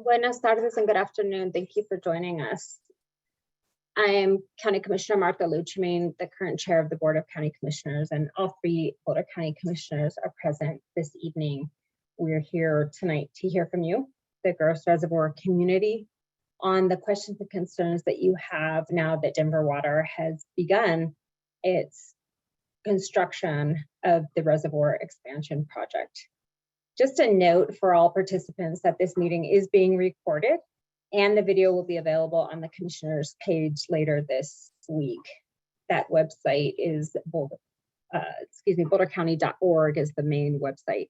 Buenas tardes and good afternoon. Thank you for joining us. I am County Commissioner Martha Luchamin, the current chair of the Board of County Commissioners, and all three Boulder County Commissioners are present this evening. We're here tonight to hear from you, the Gross Reservoir community, on the questions and concerns that you have now that Denver Water has begun its construction of the reservoir expansion project. Just a note for all participants that this meeting is being recorded and the video will be available on the commissioner's page later this week. That website is bouldercounty.org is the main website.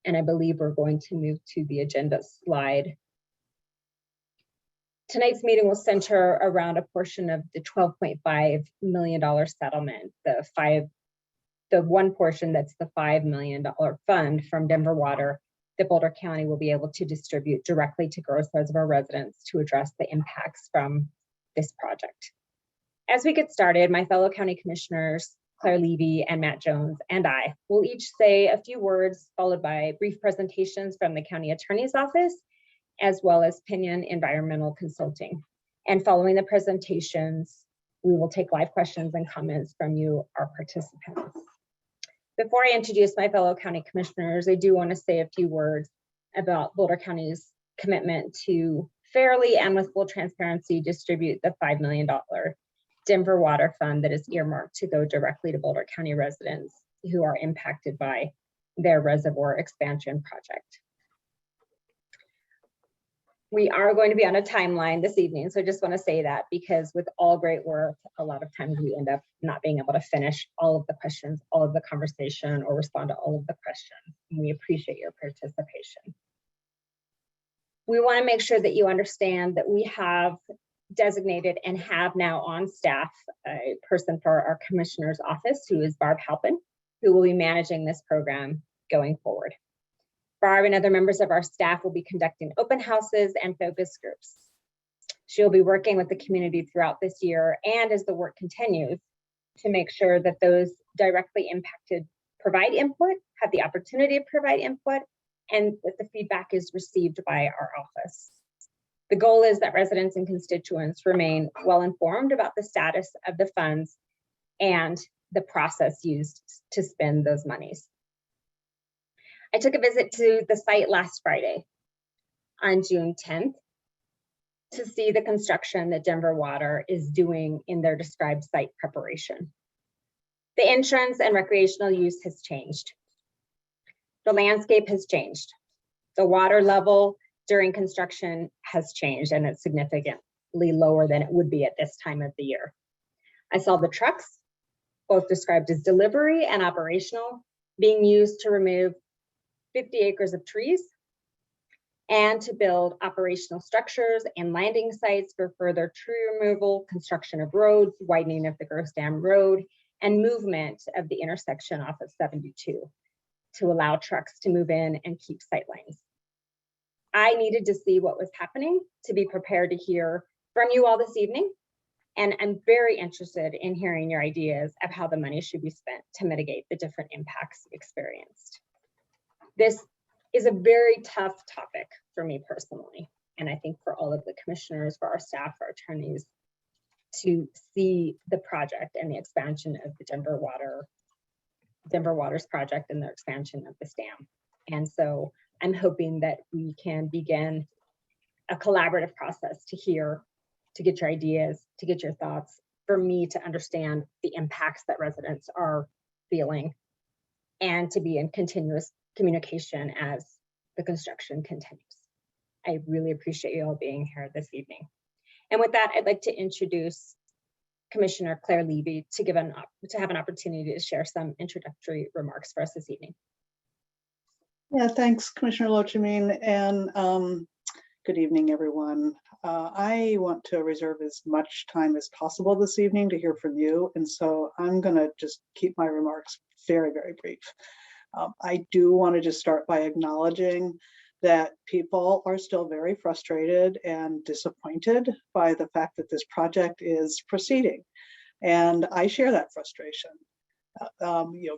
And I believe we're going to move to the agenda slide. Tonight's meeting will center around a portion of the $12.5 million settlement, the one portion that's the $5 million fund from Denver Water that Boulder County will be able to distribute directly to Gross Reservoir residents to address the impacts from this project. As we get started, my fellow county commissioners, Claire Levy and Matt Jones, and I will each say a few words, followed by brief presentations from the county attorney's office, as well as Pinion Environmental Consulting. And following the presentations, we will take live questions and comments from you, our participants. Before I introduce my fellow county commissioners, I do want to say a few words about Boulder County's commitment to fairly and with full transparency distribute the $5 million Denver Water Fund that is earmarked to go directly to Boulder County residents who are impacted by their reservoir expansion project. We are going to be on a timeline this evening, so I just want to say that because with all great work, a lot of times we end up not being able to finish all of the questions, all of the conversation, or respond to all of the questions. And we appreciate your participation. We want to make sure that you understand that we have designated and have now on staff a person for our commissioner's office who is Barb Halpin, who will be managing this program going forward. Barb and other members of our staff will be conducting open houses and focus groups. She'll be working with the community throughout this year and as the work continues to make sure that those directly impacted provide input, have the opportunity to provide input, and that the feedback is received by our office. The goal is that residents and constituents remain well informed about the status of the funds and the process used to spend those monies. I took a visit to the site last Friday on June 10th to see the construction that Denver Water is doing in their described site preparation. The entrance and recreational use has changed. The landscape has changed. The water level during construction has changed and it's significantly lower than it would be at this time of the year. I saw the trucks, both described as delivery and operational, being used to remove 50 acres of trees and to build operational structures and landing sites for further tree removal, construction of roads, widening of the Gross Dam Road, and movement of the intersection off of 72 to allow trucks to move in and keep sight lines. I needed to see what was happening to be prepared to hear from you all this evening, and I'm very interested in hearing your ideas of how the money should be spent to mitigate the different impacts experienced. This is a very tough topic for me personally, and I think for all of the commissioners, for our staff, our attorneys, to see the project and the expansion of the Denver Water's project and their expansion of this dam. And so I'm hoping that we can begin a collaborative process to hear, to get your ideas, to get your thoughts, for me to understand the impacts that residents are feeling, and to be in continuous communication as the construction continues. I really appreciate you all being here this evening. And with that, I'd like to introduce Commissioner Claire Levy to have an opportunity to share some introductory remarks for us this evening. Yeah, thanks, Commissioner Luchamin, and good evening, everyone. I want to reserve as much time as possible this evening to hear from you, and so I'm going to just keep my remarks very, very brief. I do want to just start by acknowledging that people are still very frustrated and disappointed by the fact that this project is proceeding. And I share that frustration.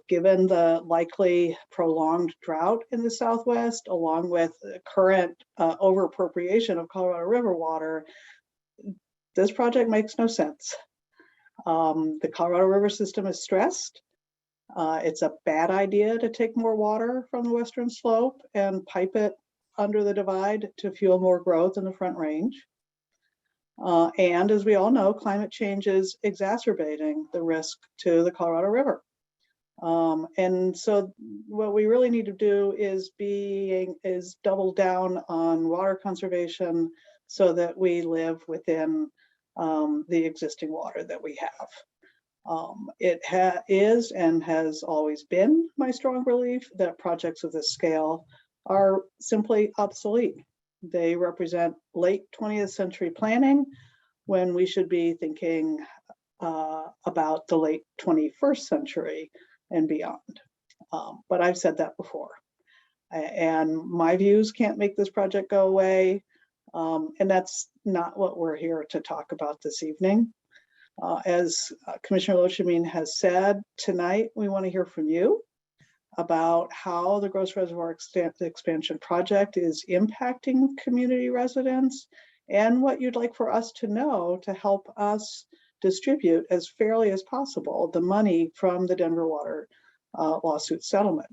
Given the likely prolonged drought in the Southwest, along with the current overappropriation of Colorado River water, this project makes no sense. The Colorado River system is stressed. It's a bad idea to take more water from the western slope and pipe it under the divide to fuel more growth in the Front Range. And as we all know, climate change is exacerbating the risk to the Colorado River. And so what we really need to do is double down on water conservation so that we live within the existing water that we have. It is and has always been my strong belief that projects of this scale are simply obsolete. They represent late 20th century planning when we should be thinking about the late 21st century and beyond. But I've said that before. And my views can't make this project go away. And that's not what we're here to talk about this evening. As Commissioner Lochamin has said, tonight we want to hear from you about how the Gross Reservoir expansion project is impacting community residents and what you'd like for us to know to help us distribute as fairly as possible the money from the Denver Water lawsuit settlement.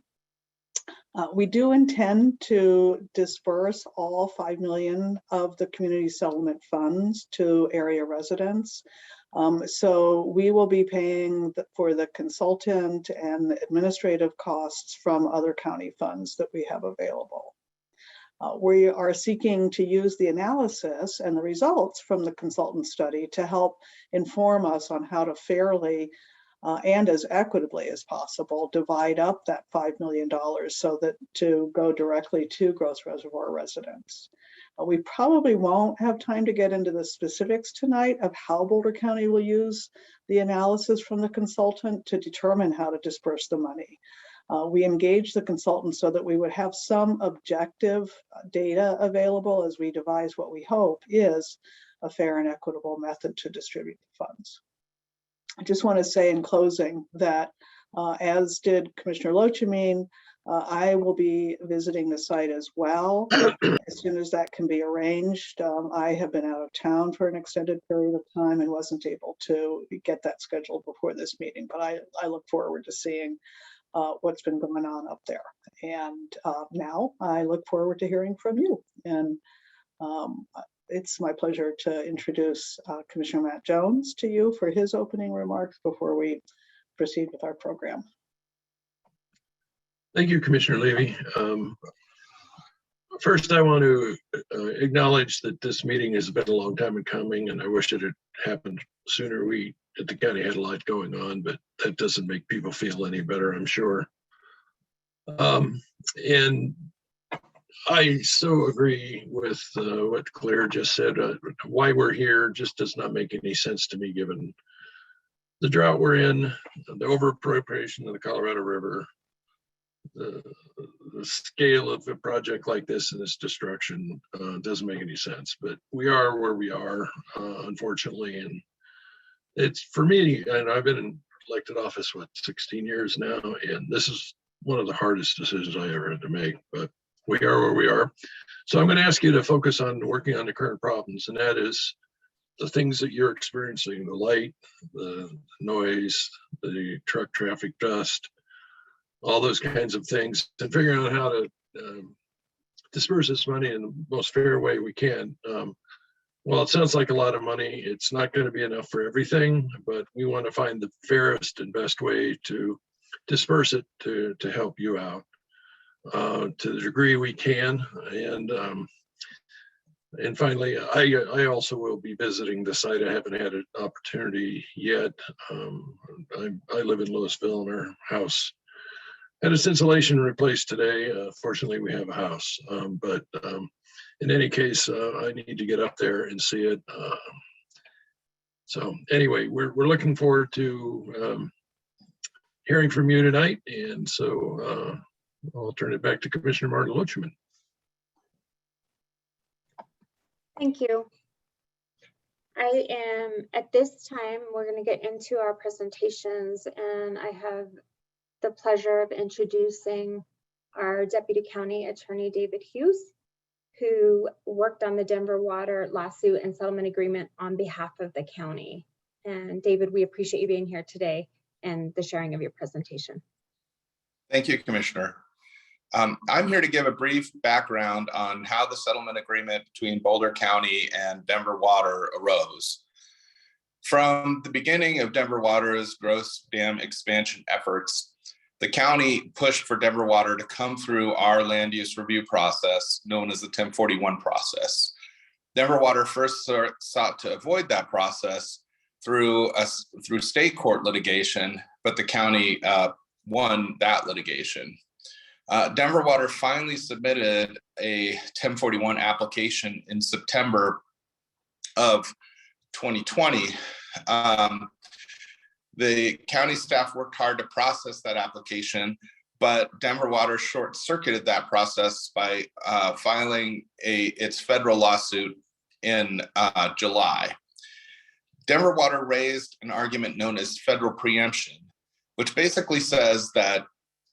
We do intend to disperse all $5 million of the community settlement funds to area residents. So we will be paying for the consultant and the administrative costs from other county funds that we have available. We are seeking to use the analysis and the results from the consultant study to help inform us on how to fairly and as equitably as possible divide up that $5 million so that to go directly to Gross Reservoir residents. We probably won't have time to get into the specifics tonight of how Boulder County will use the analysis from the consultant to determine how to disperse the money. We engaged the consultant so that we would have some objective data available as we devise what we hope is a fair and equitable method to distribute the funds. I just want to say in closing that as did Commissioner Lochamin, I will be visiting the site as well as soon as that can be arranged. I have been out of town for an extended period of time and wasn't able to get that scheduled before this meeting, but I look forward to seeing what's been going on up there. And now I look forward to hearing from you. And it's my pleasure to introduce Commissioner Matt Jones to you for his opening remarks before we proceed with our program. Thank you, Commissioner Levy. First, I want to acknowledge that this meeting has been a long time in coming, and I wish it had happened sooner. We at the county had a lot going on, but that doesn't make people feel any better, I'm sure. And I so agree with what Claire just said. Why we're here just does not make any sense to me, given the drought we're in, the overappropriation of the Colorado River, the scale of a project like this and its destruction doesn't make any sense. But we are where we are, unfortunately. And it's, for me, and I've been in elected office, 16 years now, and this is one of the hardest decisions I ever had to make. But we are where we are. So I'm going to ask you to focus on working on the current problems, and that is the things that you're experiencing: the light, the noise, the truck traffic dust, all those kinds of things, and figuring out how to disperse this money in the most fair way we can. Well, it sounds like a lot of money. It's not going to be enough for everything, but we want to find the fairest and best way to disperse it to help you out to the degree we can. And finally, I also will be visiting the site. I haven't had an opportunity yet. I live in Louisville, and our house had its insulation replaced today. Fortunately, we have a house. But in any case, I need to get up there and see it. So anyway, we're looking forward to hearing from you tonight. And so I'll turn it back to Commissioner Martin Lochamin. Thank you. I am, at this time, we're going to get into our presentations, and I have the pleasure of introducing our Deputy County Attorney, David Hughes, who worked on the Denver Water lawsuit and settlement agreement on behalf of the county. And David, we appreciate you being here today and the sharing of your presentation. Thank you, Commissioner. I'm here to give a brief background on how the settlement agreement between Boulder County and Denver Water arose. From the beginning of Denver Water's Gross Dam expansion efforts, the county pushed for Denver Water to come through our land use review process, known as the 1041 process. Denver Water first sought to avoid that process through state court litigation, but the county won that litigation. Denver Water finally submitted a 1041 application in September of 2020. The county staff worked hard to process that application, but Denver Water short-circuited that process by filing its federal lawsuit in July. Denver Water raised an argument known as federal preemption, which basically says that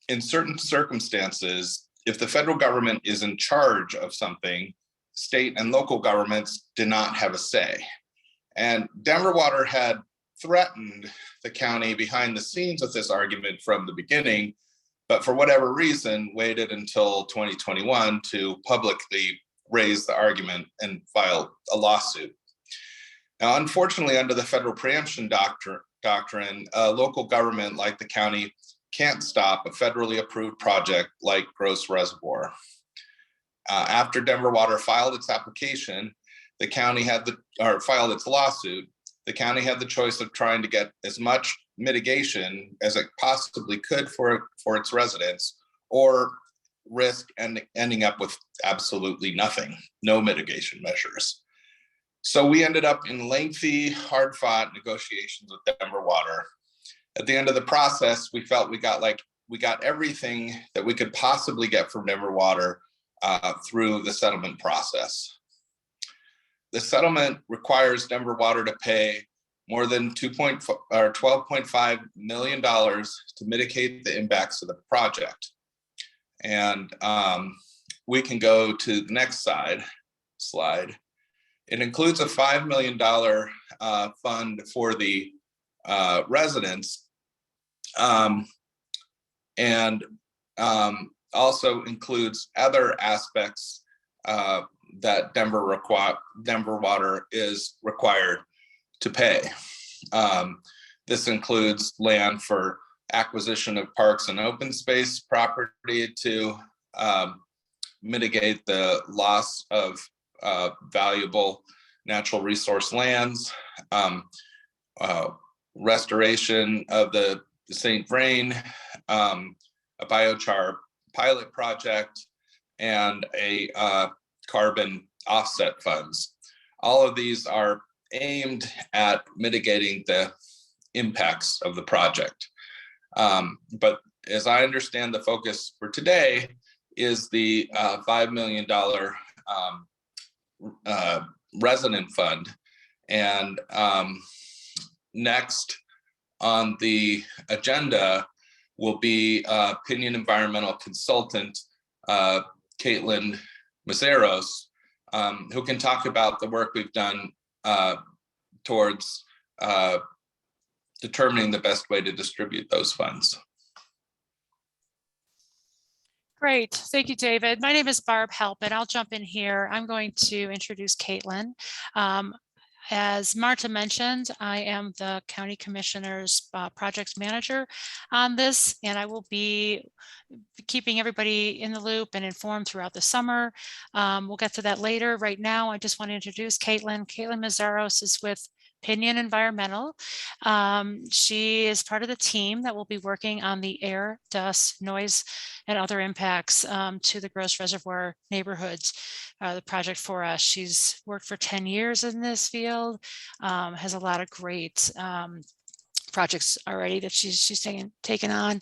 in certain circumstances, if the federal government is in charge of something, state and local governments do not have a say. And Denver Water had threatened the county behind the scenes with this argument from the beginning, but for whatever reason, waited until 2021 to publicly raise the argument and file a lawsuit. Now, unfortunately, under the federal preemption doctrine, a local government like the county can't stop a federally approved project like Gross Reservoir. After Denver Water filed its application, the county filed its lawsuit. The county had the choice of trying to get as much mitigation as it possibly could for its residents, or risk ending up with absolutely nothing, no mitigation measures. So we ended up in lengthy, hard-fought negotiations with Denver Water. At the end of the process, we felt we got everything that we could possibly get from Denver Water through the settlement process. The settlement requires Denver Water to pay more than $12.5 million to mitigate the impacts of the project. And we can go to the next slide. It includes a $5 million fund for the residents, and also includes other aspects that Denver Water is required to pay. This includes land for acquisition of parks and open space property to mitigate the loss of valuable natural resource lands, restoration of the St. Vrain, a biochar pilot project, and a carbon offset funds. All of these are aimed at mitigating the impacts of the project. But as I understand, the focus for today is the $5 million resident fund. And next on the agenda will be opinion environmental consultant Caitlin Mazeros, who can talk about the work we've done towards determining the best way to distribute those funds. Great, thank you, David. My name is Barb Halpin. I'll jump in here. I'm going to introduce Caitlin. As Marta mentioned, I am the County Commissioners project manager on this, and I will be keeping everybody in the loop and informed throughout the summer. We'll get to that later. Right now, I just want to introduce Caitlin. Caitlin Mazeros is with Pinion Environmental. She is part of the team that will be working on the air, dust, noise, and other impacts to the Gross Reservoir neighborhoods, the project for us. She's worked for 10 years in this field, has a lot of great projects already that she's taken on.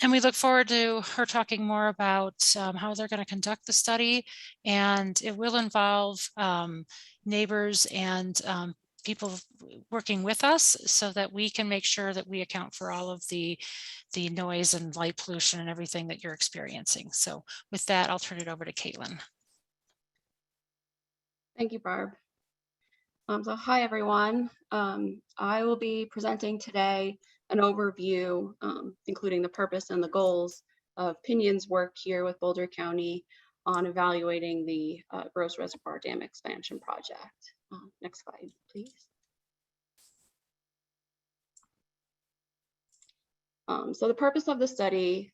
And we look forward to her talking more about how they're going to conduct the study. And it will involve neighbors and people working with us so that we can make sure that we account for all of the noise and light pollution and everything that you're experiencing. So with that, I'll turn it over to Caitlin. Thank you, Barb. So hi, everyone. I will be presenting today an overview, including the purpose and the goals of Pinion's work here with Boulder County on evaluating the Gross Reservoir Dam expansion project. Next slide, please. So the purpose of the study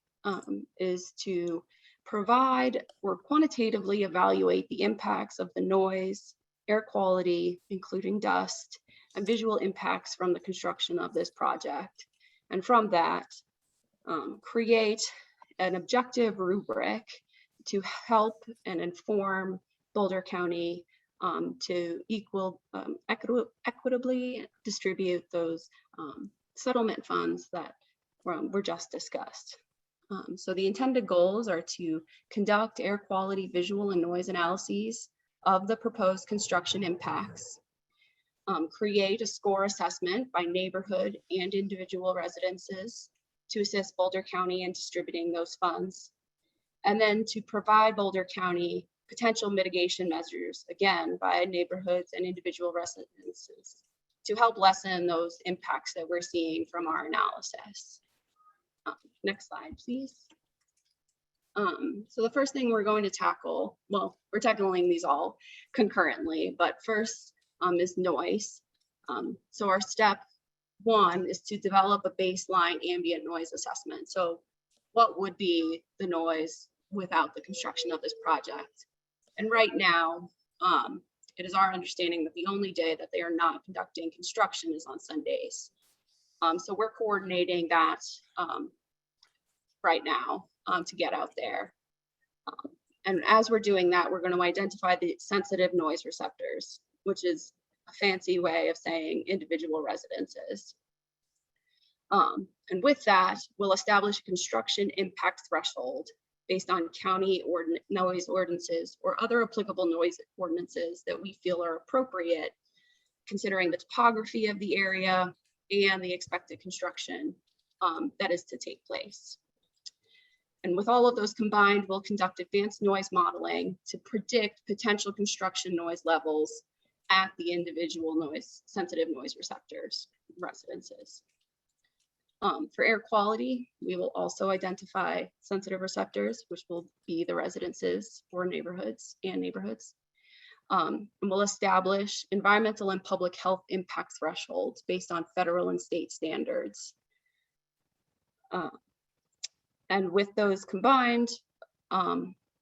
is to provide or quantitatively evaluate the impacts of the noise, air quality, including dust, and visual impacts from the construction of this project. And from that, create an objective rubric to help and inform Boulder County to equitably distribute those settlement funds that were just discussed. So the intended goals are to conduct air quality, visual, and noise analyses of the proposed construction impacts, create a score assessment by neighborhood and individual residences to assist Boulder County in distributing those funds, and then to provide Boulder County potential mitigation measures, again, by neighborhoods and individual residences to help lessen those impacts that we're seeing from our analysis. Next slide, please. So the first thing we're going to tackle, well, we're tackling these all concurrently, but first is noise. So our step one is to develop a baseline ambient noise assessment. So what would be the noise without the construction of this project? And right now, it is our understanding that the only day that they are not conducting construction is on Sundays. So we're coordinating that right now to get out there. And as we're doing that, we're going to identify the sensitive noise receptors, which is a fancy way of saying individual residences. And with that, we'll establish a construction impact threshold based on county noise ordinances or other applicable noise ordinances that we feel are appropriate, considering the topography of the area and the expected construction that is to take place. And with all of those combined, we'll conduct advanced noise modeling to predict potential construction noise levels at the individual sensitive noise receptors, residences. For air quality, we will also identify sensitive receptors, which will be the residences or neighborhoods. And we'll establish environmental and public health impact thresholds based on federal and state standards. And with those combined,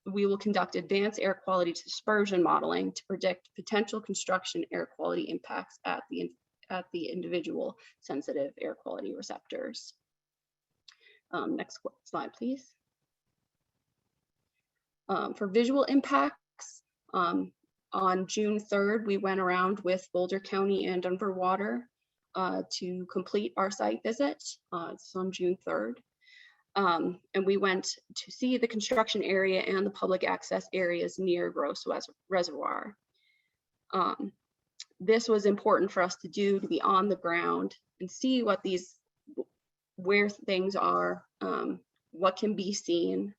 we will conduct advanced air quality dispersion modeling to predict potential construction air quality impacts at the individual sensitive air quality receptors. Next slide, please. For visual impacts, on June 3rd, we went around with Boulder County and Denver Water to complete our site visit. It's on June 3rd. And we went to see the construction area and the public access areas near Gross Reservoir. This was important for us to do, to be on the ground and see where things are, what can be seen,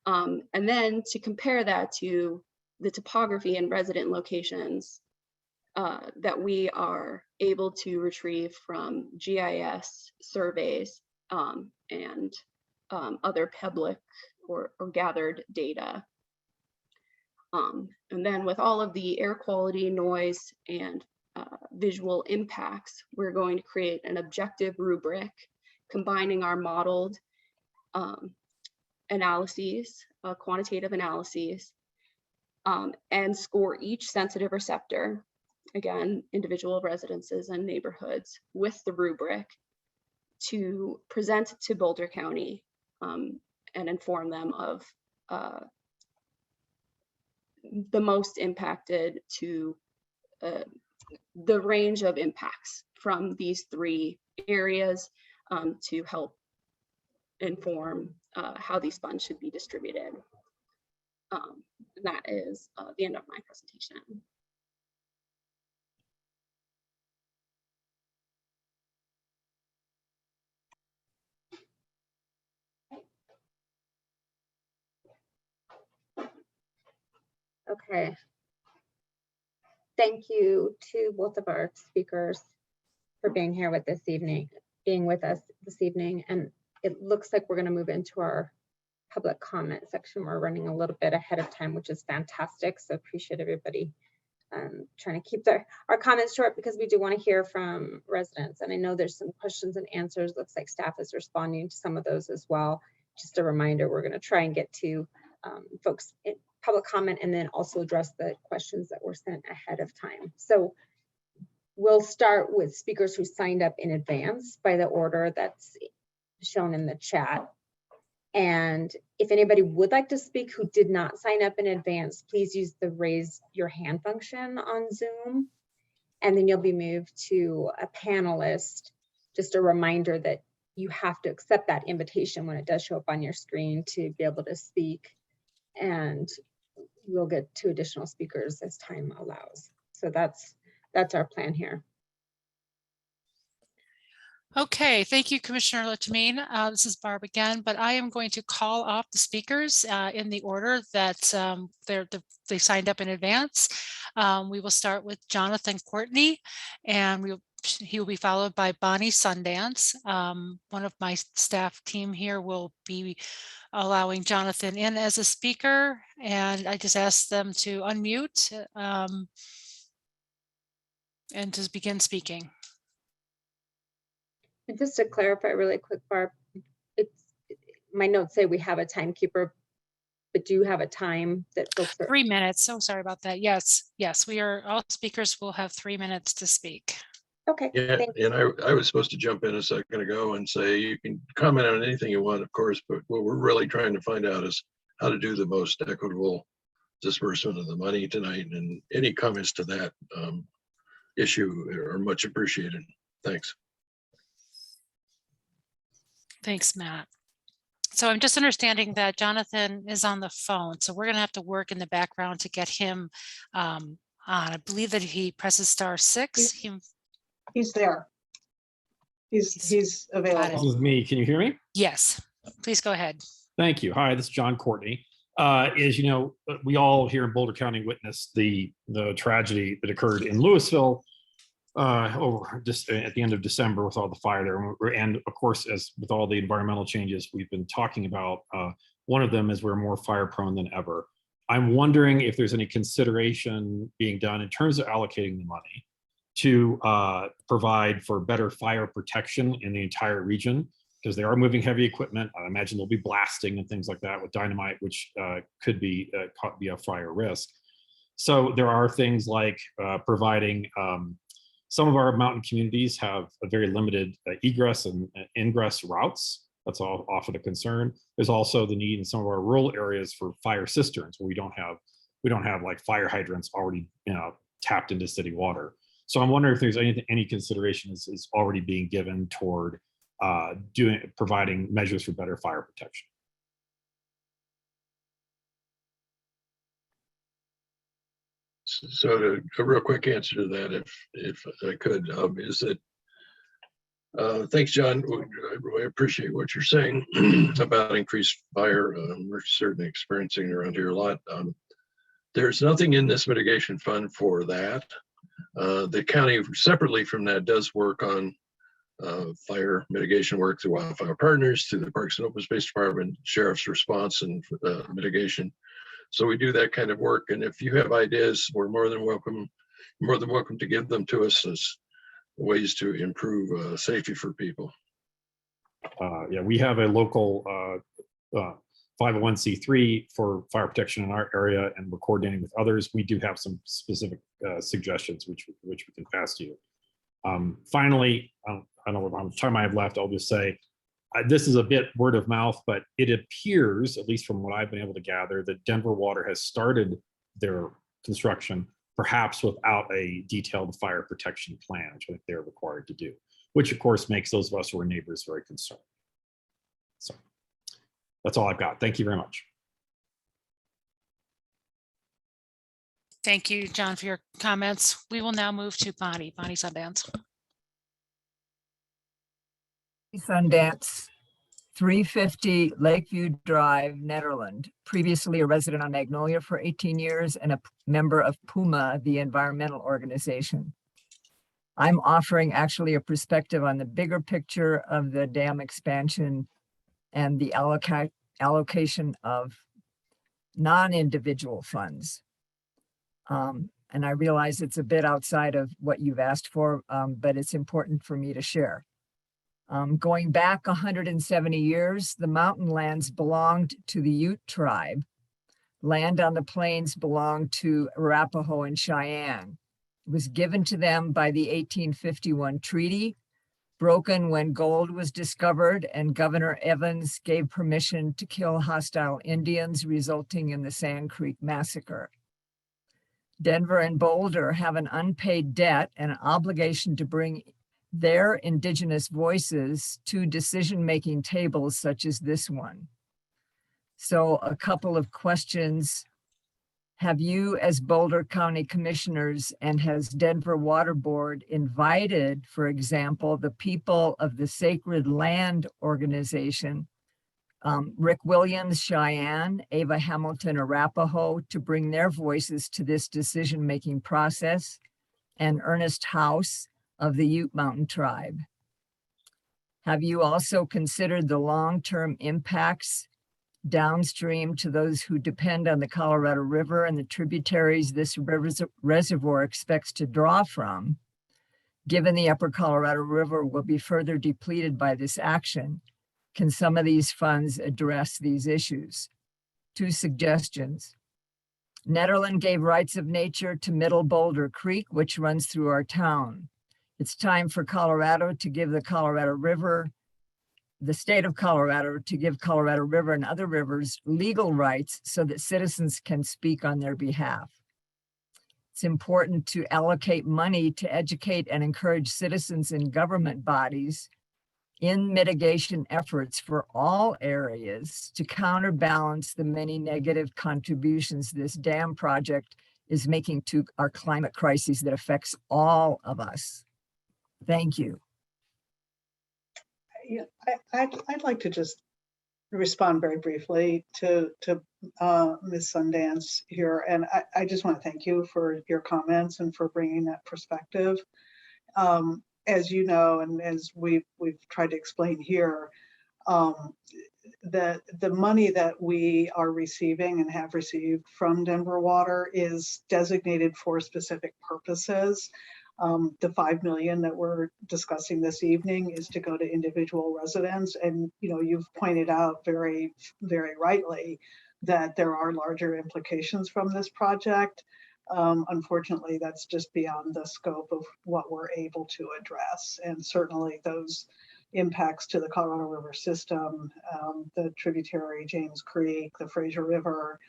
and then to compare that to the topography and resident locations that we are able to retrieve from GIS surveys and other public or gathered data. And then with all of the air quality, noise, and visual impacts, we're going to create an objective rubric combining our modeled analyses, quantitative analyses, and score each sensitive receptor, again, individual residences and neighborhoods, with the rubric to present to Boulder County and inform them of the most impacted to the range of impacts from these three areas to help inform how these funds should be distributed. That is the end of my presentation. Okay. Thank you to both of our speakers for being here with us this evening. And it looks like we're going to move into our public comment section. We're running a little bit ahead of time, which is fantastic. So appreciate everybody trying to keep our comments short, because we do want to hear from residents. And I know there's some questions and answers. Looks like staff is responding to some of those as well. Just a reminder, we're going to try and get to folks in public comment and then also address the questions that were sent ahead of time. So we'll start with speakers who signed up in advance by the order that's shown in the chat. And if anybody would like to speak who did not sign up in advance, please use the raise your hand function on Zoom. And then you'll be moved to a panelist. Just a reminder that you have to accept that invitation when it does show up on your screen to be able to speak. And we'll get to additional speakers as time allows. So that's our plan here. Okay, thank you, Commissioner Lochamin. This is Barb again, but I am going to call off the speakers in the order that they signed up in advance. We will start with Jonathan Courtney, and he will be followed by Bonnie Sundance. One of my staff team here will be allowing Jonathan in as a speaker, and I just asked them to unmute and just begin speaking. And just to clarify really quick, Barb, my notes say we have a timekeeper, but do you have a time that folks are? 3 minutes. So sorry about that. Yes, all speakers will have 3 minutes to speak. Okay. Yeah, and I was supposed to jump in a second ago and say you can comment on anything you want, of course, but what we're really trying to find out is how to do the most equitable disbursement of the money tonight, and any comments to that issue are much appreciated. Thanks. Thanks, Matt. So I'm just understanding that Jonathan is on the phone, so we're going to have to work in the background to get him on. I believe that if he presses *6, He's there. He's available. This is me. Can you hear me? Yes, please go ahead. Thank you. Hi, this is John Courtney. As you know, we all here in Boulder County witnessed the tragedy that occurred in Louisville over just at the end of December with all the fire there. And of course, as with all the environmental changes we've been talking about, one of them is we're more fire prone than ever. I'm wondering if there's any consideration being done in terms of allocating the money to provide for better fire protection in the entire region, because they are moving heavy equipment. I imagine they'll be blasting and things like that with dynamite, which could be a fire risk. So there are things like providing, some of our mountain communities have a very limited egress and ingress routes. That's all often a concern. There's also the need in some of our rural areas for fire cisterns, where we don't have like fire hydrants already tapped into city water. So I'm wondering if there's any consideration is already being given toward providing measures for better fire protection. So a real quick answer to that, if I could, is that thanks, John. I really appreciate what you're saying about increased fire. We're certainly experiencing around here a lot. There's nothing in this mitigation fund for that. The county separately from that does work on fire mitigation work through Wildfire Partners, through the Parks and Open Space Department, Sheriff's Response and mitigation. So we do that kind of work. And if you have ideas, we're more than welcome to give them to us as ways to improve safety for people. Yeah, we have a local 501c3 for fire protection in our area, and we're coordinating with others. We do have some specific suggestions which we can pass to you. Finally, I don't know how much time I have left. I'll just say this is a bit word of mouth, but it appears, at least from what I've been able to gather, that Denver Water has started their construction, perhaps without a detailed fire protection plan, which I think they're required to do, which of course makes those of us who are neighbors very concerned. So That's all I've got. Thank you very much. Thank you, John, for your comments. We will now move to Bonnie Sundance. Sundance, 350 Lakeview Drive, Netherland, previously a resident on Magnolia for 18 years and a member of PUMA, the environmental organization. I'm offering actually a perspective on the bigger picture of the dam expansion and the allocation of non-individual funds. And I realize it's a bit outside of what you've asked for, but it's important for me to share. Going back 170 years, the mountain lands belonged to the Ute tribe. Land on the plains belonged to Arapaho and Cheyenne. It was given to them by the 1851 treaty, broken when gold was discovered, and Governor Evans gave permission to kill hostile Indians, resulting in the Sand Creek Massacre. Denver and Boulder have an unpaid debt and an obligation to bring their indigenous voices to decision-making tables such as this one. So a couple of questions. Have you, as Boulder County Commissioners, and has Denver Water Board invited, for example, the people of the Sacred Land Organization, Rick Williams, Cheyenne, Ava Hamilton, Arapaho, to bring their voices to this decision-making process, and Ernest House of the Ute Mountain Tribe? Have you also considered the long-term impacts downstream to those who depend on the Colorado River and the tributaries this reservoir expects to draw from? Given the upper Colorado River will be further depleted by this action, can some of these funds address these issues? 2 suggestions. Netherland gave rights of nature to Middle Boulder Creek, which runs through our town. It's time for Colorado to give the Colorado River, the state of Colorado to give Colorado River and other rivers legal rights so that citizens can speak on their behalf. It's important to allocate money to educate and encourage citizens in government bodies in mitigation efforts for all areas to counterbalance the many negative contributions this dam project is making to our climate crisis that affects all of us. Thank you. Yeah, I'd like to just respond very briefly to Ms. Sundance here. And I just want to thank you for your comments and for bringing that perspective. As you know, and as we've tried to explain here, the money that we are receiving and have received from Denver Water is designated for specific purposes. The $5 million that we're discussing this evening is to go to individual residents. And, you know, you've pointed out very, very rightly that there are larger implications from this project. Unfortunately, that's just beyond the scope of what we're able to address. And certainly those impacts to the Colorado River system, the tributary James Creek, the Fraser River,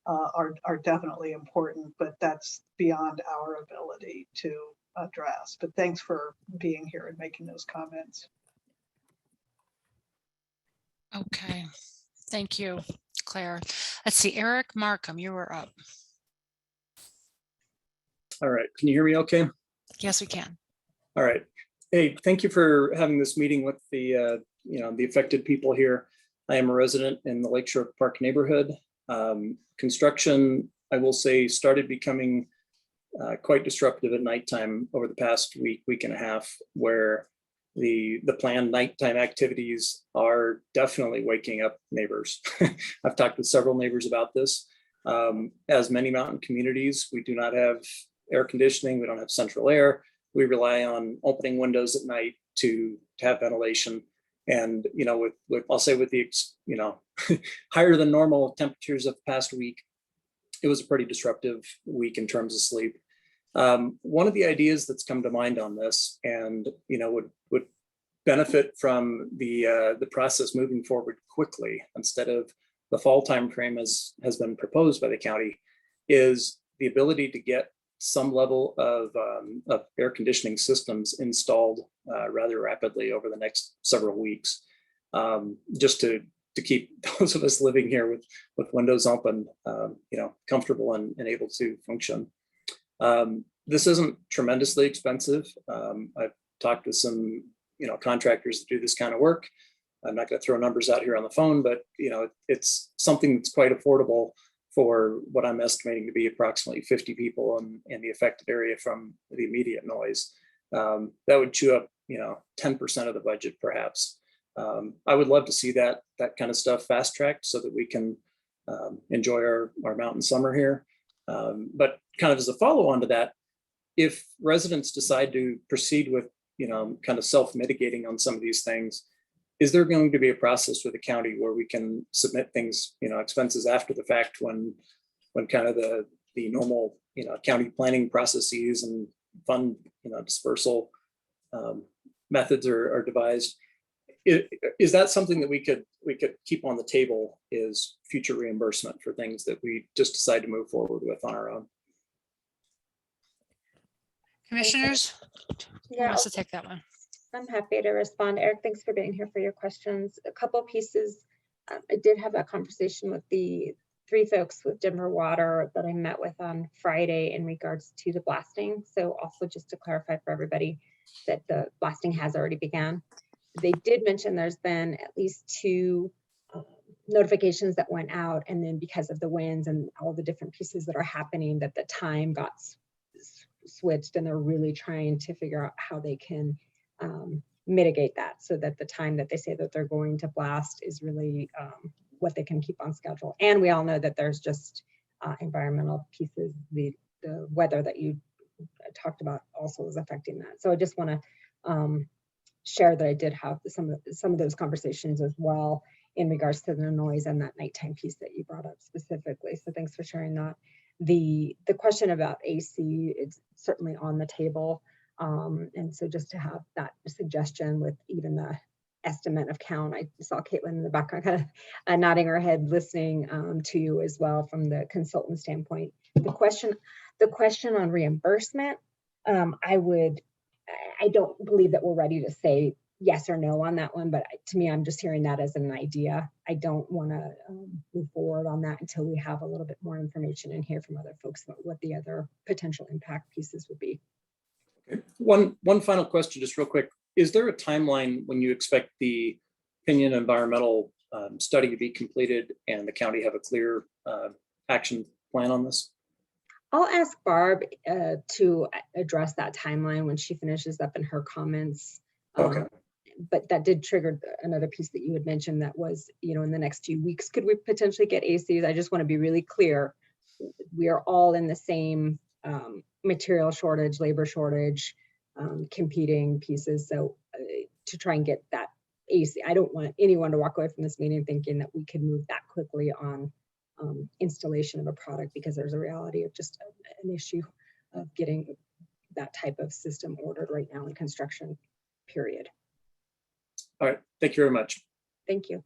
are definitely important, but that's beyond our ability to address. But thanks for being here and making those comments. Okay, thank you, Claire. Let's see, Eric Markham, you were up. All right, can you hear me okay? Yes, we can. All right. Hey, thank you for having this meeting with the the affected people here. I am a resident in the Lakeshore Park neighborhood. Construction, I will say, started becoming quite disruptive at nighttime over the past week and a half, where the planned nighttime activities are definitely waking up neighbors. I've talked with several neighbors about this. As many mountain communities, we do not have air conditioning. We don't have central air. We rely on opening windows at night to have ventilation. And, you know, I'll say with the, higher than normal temperatures of the past week, it was a pretty disruptive week in terms of sleep. One of the ideas that's come to mind on this, and, would benefit from the process moving forward quickly instead of the fall timeframe as has been proposed by the county, is the ability to get some level of air conditioning systems installed rather rapidly over the next several weeks, just to to keep those of us living here with windows open, comfortable and able to function. This isn't tremendously expensive. I've talked with some, contractors that do this kind of work. I'm not going to throw numbers out here on the phone, but it's something that's quite affordable for what I'm estimating to be approximately 50 people in the affected area from the immediate noise. That would chew up, 10% of the budget, perhaps. I would love to see that kind of stuff fast tracked so that we can enjoy our mountain summer here. But kind of as a follow on to that, if residents decide to proceed with, kind of self-mitigating on some of these things, is there going to be a process with the county where we can submit things, expenses after the fact when kind of the normal, county planning processes and fund, dispersal methods are devised? Is that something that we could keep on the table, is future reimbursement for things that we just decide to move forward with on our own? Commissioners, who Yeah, wants to take that one? I'm happy to respond. Eric, thanks for being here for your questions. A couple pieces. I did have a conversation with the 3 folks with Denver Water that I met with on Friday in regards to the blasting. So also just to clarify for everybody that the blasting has already begun. They did mention there's been at least 2 notifications that went out, and then because of the winds and all the different pieces that are happening, that the time got switched, and they're really trying to figure out how they can mitigate that so that the time that they say that they're going to blast is really what they can keep on schedule. And we all know that there's just environmental pieces, the weather that you talked about also is affecting that. So I just want to share that I did have some of those conversations as well in regards to the noise and that nighttime piece that you brought up specifically. So thanks for sharing that. The question about AC is certainly on the table. And so just to have that suggestion with even the estimate of count, I saw Caitlin in the background kind of nodding her head, listening to you as well from the consultant standpoint. The question on reimbursement, I don't believe that we're ready to say yes or no on that one, but to me, I'm just hearing that as an idea. I don't want to move forward on that until we have a little bit more information and hear from other folks about what the other potential impact pieces would be. Okay. One final question, just real quick. Is there a timeline when you expect the opinion environmental study to be completed and the county have a clear action plan on this? I'll ask Barb to address that timeline when she finishes up in her comments. Okay. But that did trigger another piece that you had mentioned that was, in the next 2 weeks, could we potentially get ACs? I just want to be really clear. We are all in the same material shortage, labor shortage, competing pieces. So to try and get that AC, I don't want anyone to walk away from this meeting thinking that we can move that quickly on installation of a product, because there's a reality of just an issue of getting that type of system ordered right now in construction, period. All right. Thank you very much. Thank you.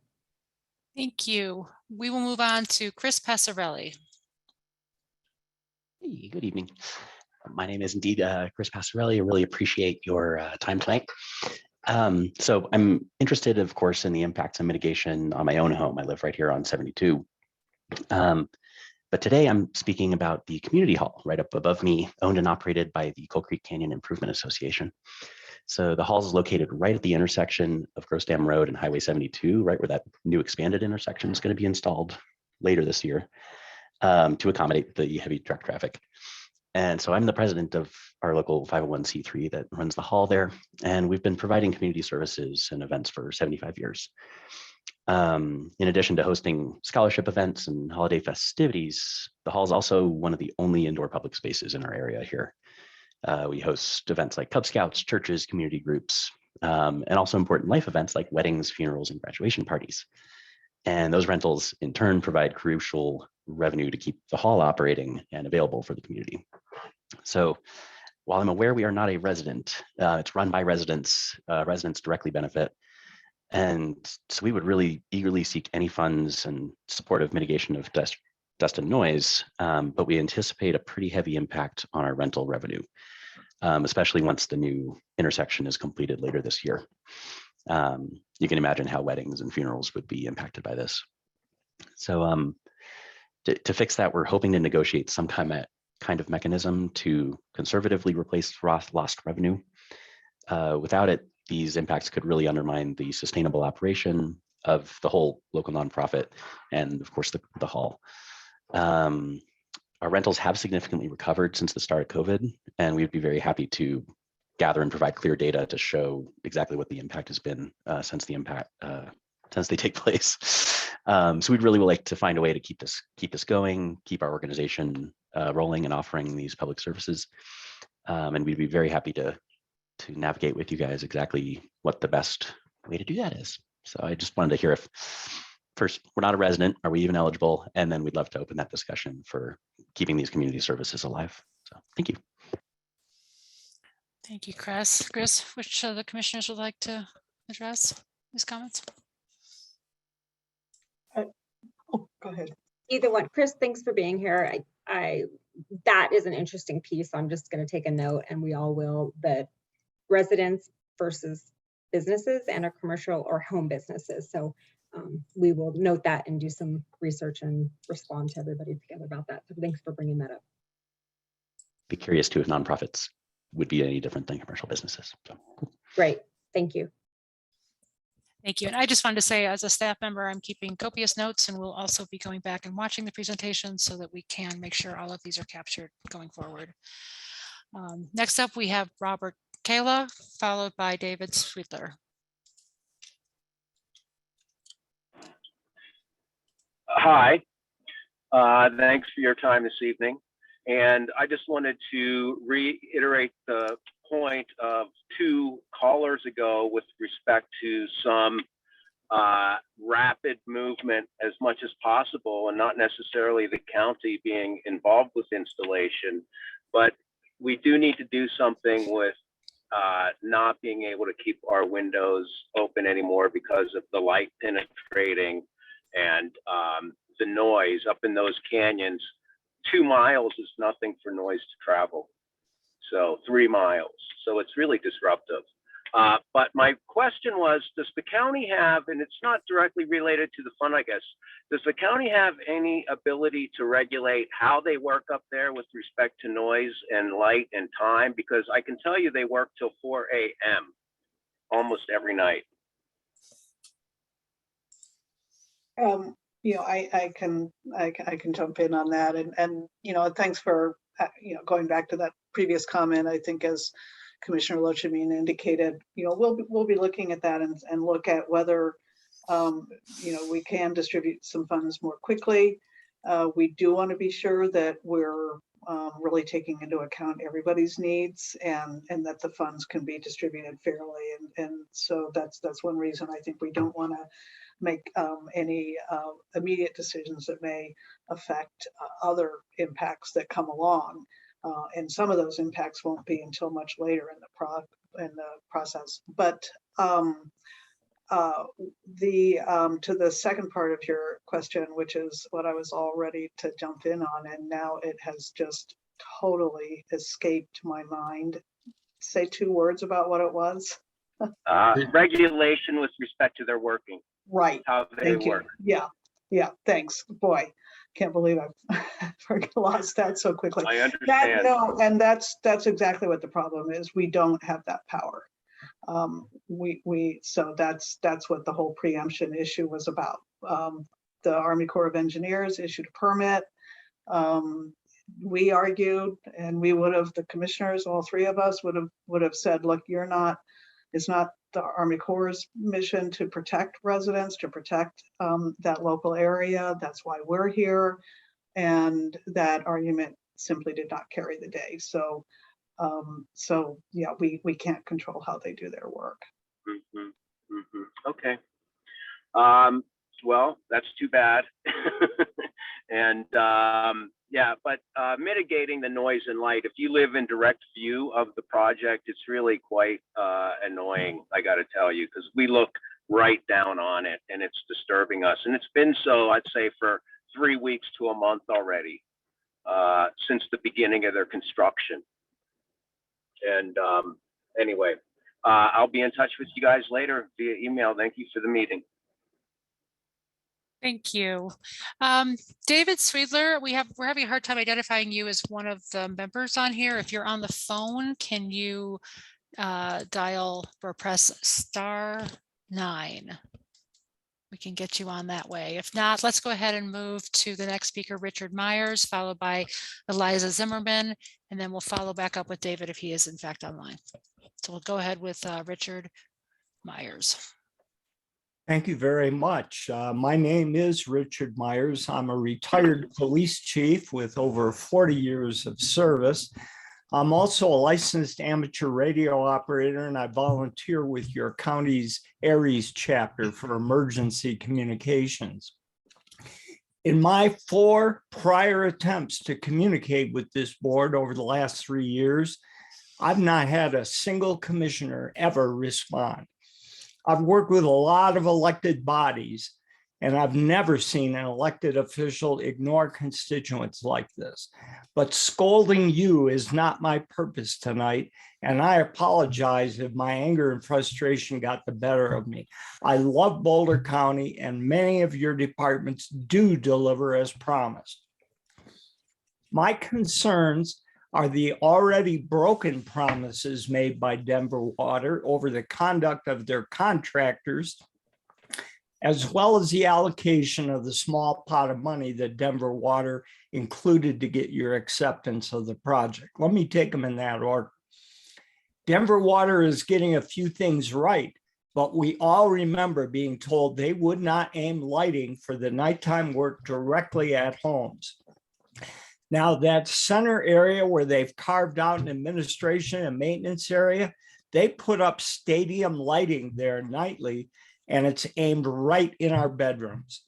Thank you. We will move on to Chris Passarelli. Hey, good evening. My name is indeed Chris Passarelli. I really appreciate your time tonight. So I'm interested, of course, in the impacts and mitigation on my own home. I live right here on 72. But today I'm speaking about the community hall right up above me, owned and operated by the Coal Creek Canyon Improvement Association. So the hall is located right at the intersection of Gross Dam Road and Highway 72, right where that new expanded intersection is going to be installed later this year to accommodate the heavy truck traffic. And so I'm the president of our local 501c3 that runs the hall there. And we've been providing community services and events for 75 years. In addition to hosting scholarship events and holiday festivities, the hall is also one of the only indoor public spaces in our area here. We host events like Cub Scouts, churches, community groups, and also important life events like weddings, funerals, and graduation parties. And those rentals in turn provide crucial revenue to keep the hall operating and available for the community. So while I'm aware we are not a resident, it's run by residents, residents directly benefit. And so we would really eagerly seek any funds and supportive mitigation of dust and noise, but we anticipate a pretty heavy impact on our rental revenue, especially once the new intersection is completed later this year. you can imagine how weddings and funerals would be impacted by this. So to fix that, we're hoping to negotiate some kind of mechanism to conservatively replace lost revenue. Without it, these impacts could really undermine the sustainable operation of the whole local nonprofit and, of course, the hall. Our rentals have significantly recovered since the start of COVID, and we'd be very happy to gather and provide clear data to show exactly what the impact has been since they take place. So we'd really like to find a way to keep this going, keep our organization rolling and offering these public services. And we'd be very happy to navigate with you guys exactly what the best way to do that is. So I just wanted to hear if, first, we're not a resident, are we even eligible? And then we'd love to open that discussion for keeping these community services alive. So thank you. Thank you, Chris. Chris, which of the commissioners would like to address these comments? Oh, go ahead. Either one. Chris, thanks for being here. That is an interesting piece. I'm just going to take a note, and we all will, that residents versus businesses and our commercial or home businesses. So we will note that and do some research and respond to everybody together about that. So thanks for bringing that up. Be curious too if nonprofits would be any different than commercial businesses. So. Great, thank you. Thank you. And I just wanted to say, as a staff member, I'm keeping copious notes, and we'll also be going back and watching the presentation so that we can make sure all of these are captured going forward. Next up, we have Robert Kayla, followed by David Sweetler. Hi, thanks for your time this evening. And I just wanted to reiterate the point of 2 callers ago with respect to some rapid movement as much as possible, and not necessarily the county being involved with installation, but we do need to do something with not being able to keep our windows open anymore because of the light penetrating and the noise up in those canyons. 2 miles is nothing for noise to travel. So 3 miles. So it's really disruptive. But my question was, does the county have, and it's not directly related to the fund, I guess, does the county have any ability to regulate how they work up there with respect to noise and light and time? Because I can tell you they work till 4 a.m. almost every night. You know, I can jump in on that, and you know, thanks for going back to that previous comment. I think, as Commissioner Lochamin indicated, you know, we'll be looking at that and look at whether you know, we can distribute some funds more quickly. We do want to be sure that we're really taking into account everybody's needs, and that the funds can be distributed fairly. And so that's one reason I think we don't want to make any immediate decisions that may affect other impacts that come along. And some of those impacts won't be until much later in the process. But to the second part of your question, which is what I was all ready to jump in on, and now it has just totally escaped my mind. Say 2 words about what it was. Regulation with respect to their working. Right. How they Thank work. you. Yeah. Thanks. Boy, can't believe I've lost that so quickly. I understand. And that's exactly what the problem is. We don't have that power. So that's what the whole preemption issue was about. The Army Corps of Engineers issued a permit. We argued, and we would have, the commissioners, all 3 of us would have said, look, it's not the Army Corps' mission to protect residents, to protect that local area. That's why we're here. And that argument simply did not carry the day. So yeah, we can't control how they do their work. Okay. Well, that's too bad. And yeah, but mitigating the noise and light, if you live in direct view of the project, it's really quite annoying, I got to tell you, because we look right down on it and it's disturbing us. And it's been so, I'd say, for 3 weeks to a month already, since the beginning of their construction. And anyway, I'll be in touch with you guys later via email. Thank you for the meeting. Thank you. David Sweedler, we're having a hard time identifying you as one of the members on here. If you're on the phone, can you dial or press *9? We can get you on that way. If not, let's go ahead and move to the next speaker, Richard Myers, followed by Eliza Zimmerman, and then we'll follow back up with David if he is in fact online. So we'll go ahead with Richard Myers. Thank you very much. My name is Richard Myers. I'm a retired police chief with over 40 years of service. I'm also a licensed amateur radio operator, and I volunteer with your county's Aries chapter for emergency communications. In my 4 prior attempts to communicate with this board over the last 3 years, I've not had a single commissioner ever respond. I've worked with a lot of elected bodies, and I've never seen an elected official ignore constituents like this. But scolding you is not my purpose tonight, and I apologize if my anger and frustration got the better of me. I love Boulder County, and many of your departments do deliver as promised. My concerns are the already broken promises made by Denver Water over the conduct of their contractors, as well as the allocation of the small pot of money that Denver Water included to get your acceptance of the project. Let me take them in that order. Denver Water is getting a few things right, but we all remember being told they would not aim lighting for the nighttime work directly at homes. Now, that center area where they've carved out an administration and maintenance area, they put up stadium lighting there nightly, and it's aimed right in our bedrooms.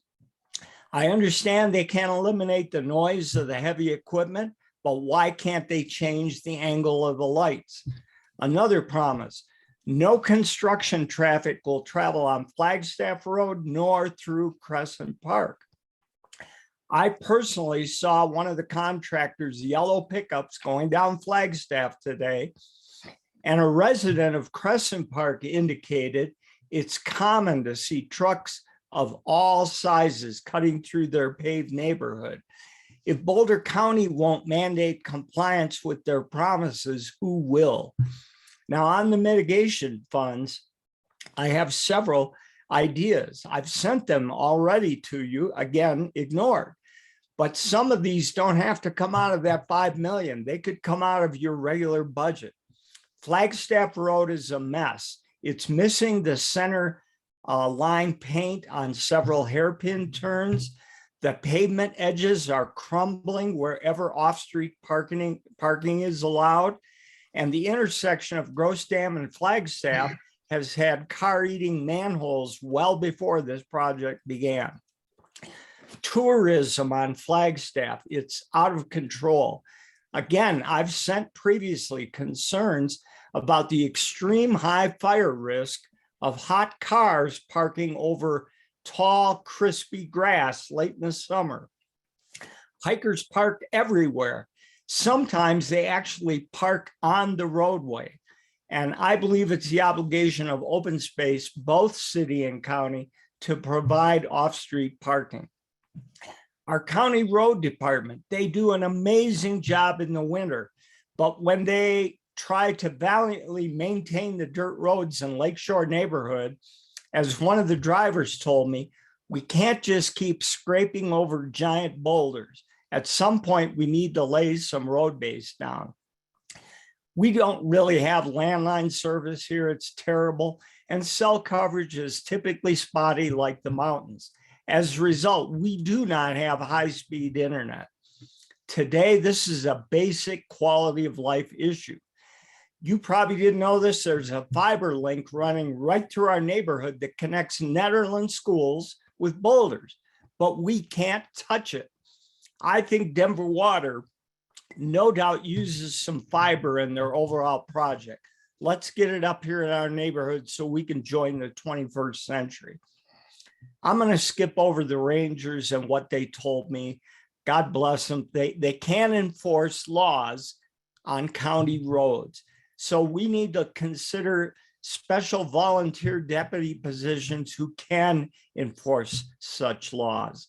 I understand they can't eliminate the noise of the heavy equipment, but why can't they change the angle of the lights? Another promise, no construction traffic will travel on Flagstaff Road nor through Crescent Park. I personally saw one of the contractor's yellow pickups going down Flagstaff today, and a resident of Crescent Park indicated it's common to see trucks of all sizes cutting through their paved neighborhood. If Boulder County won't mandate compliance with their promises, who will? Now, on the mitigation funds, I have several ideas. I've sent them already to you, again, ignored. But some of these don't have to come out of that $5 million. They could come out of your regular budget. Flagstaff Road is a mess. It's missing the center line paint on several hairpin turns. The pavement edges are crumbling wherever off-street parking is allowed. And the intersection of Gross Dam and Flagstaff has had car-eating manholes well before this project began. Tourism on Flagstaff, it's out of control. Again, I've sent previously concerns about the extreme high fire risk of hot cars parking over tall, crispy grass late in the summer. Hikers park everywhere. Sometimes they actually park on the roadway. And I believe it's the obligation of open space, both city and county, to provide off-street parking. Our county road department, they do an amazing job in the winter, but when they try to valiantly maintain the dirt roads in Lakeshore neighborhood, as one of the drivers told me, we can't just keep scraping over giant boulders. At some point, we need to lay some road base down. We don't really have landline service here. It's terrible. And cell coverage is typically spotty like the mountains. As a result, we do not have high-speed internet. Today, this is a basic quality of life issue. You probably didn't know this. There's a fiber link running right through our neighborhood that connects Netherland schools with Boulders, but we can't touch it. I think Denver Water no doubt uses some fiber in their overall project. Let's get it up here in our neighborhood so we can join the 21st century. I'm going to skip over the Rangers and what they told me. God bless them. They can't enforce laws on county roads. So we need to consider special volunteer deputy positions who can enforce such laws.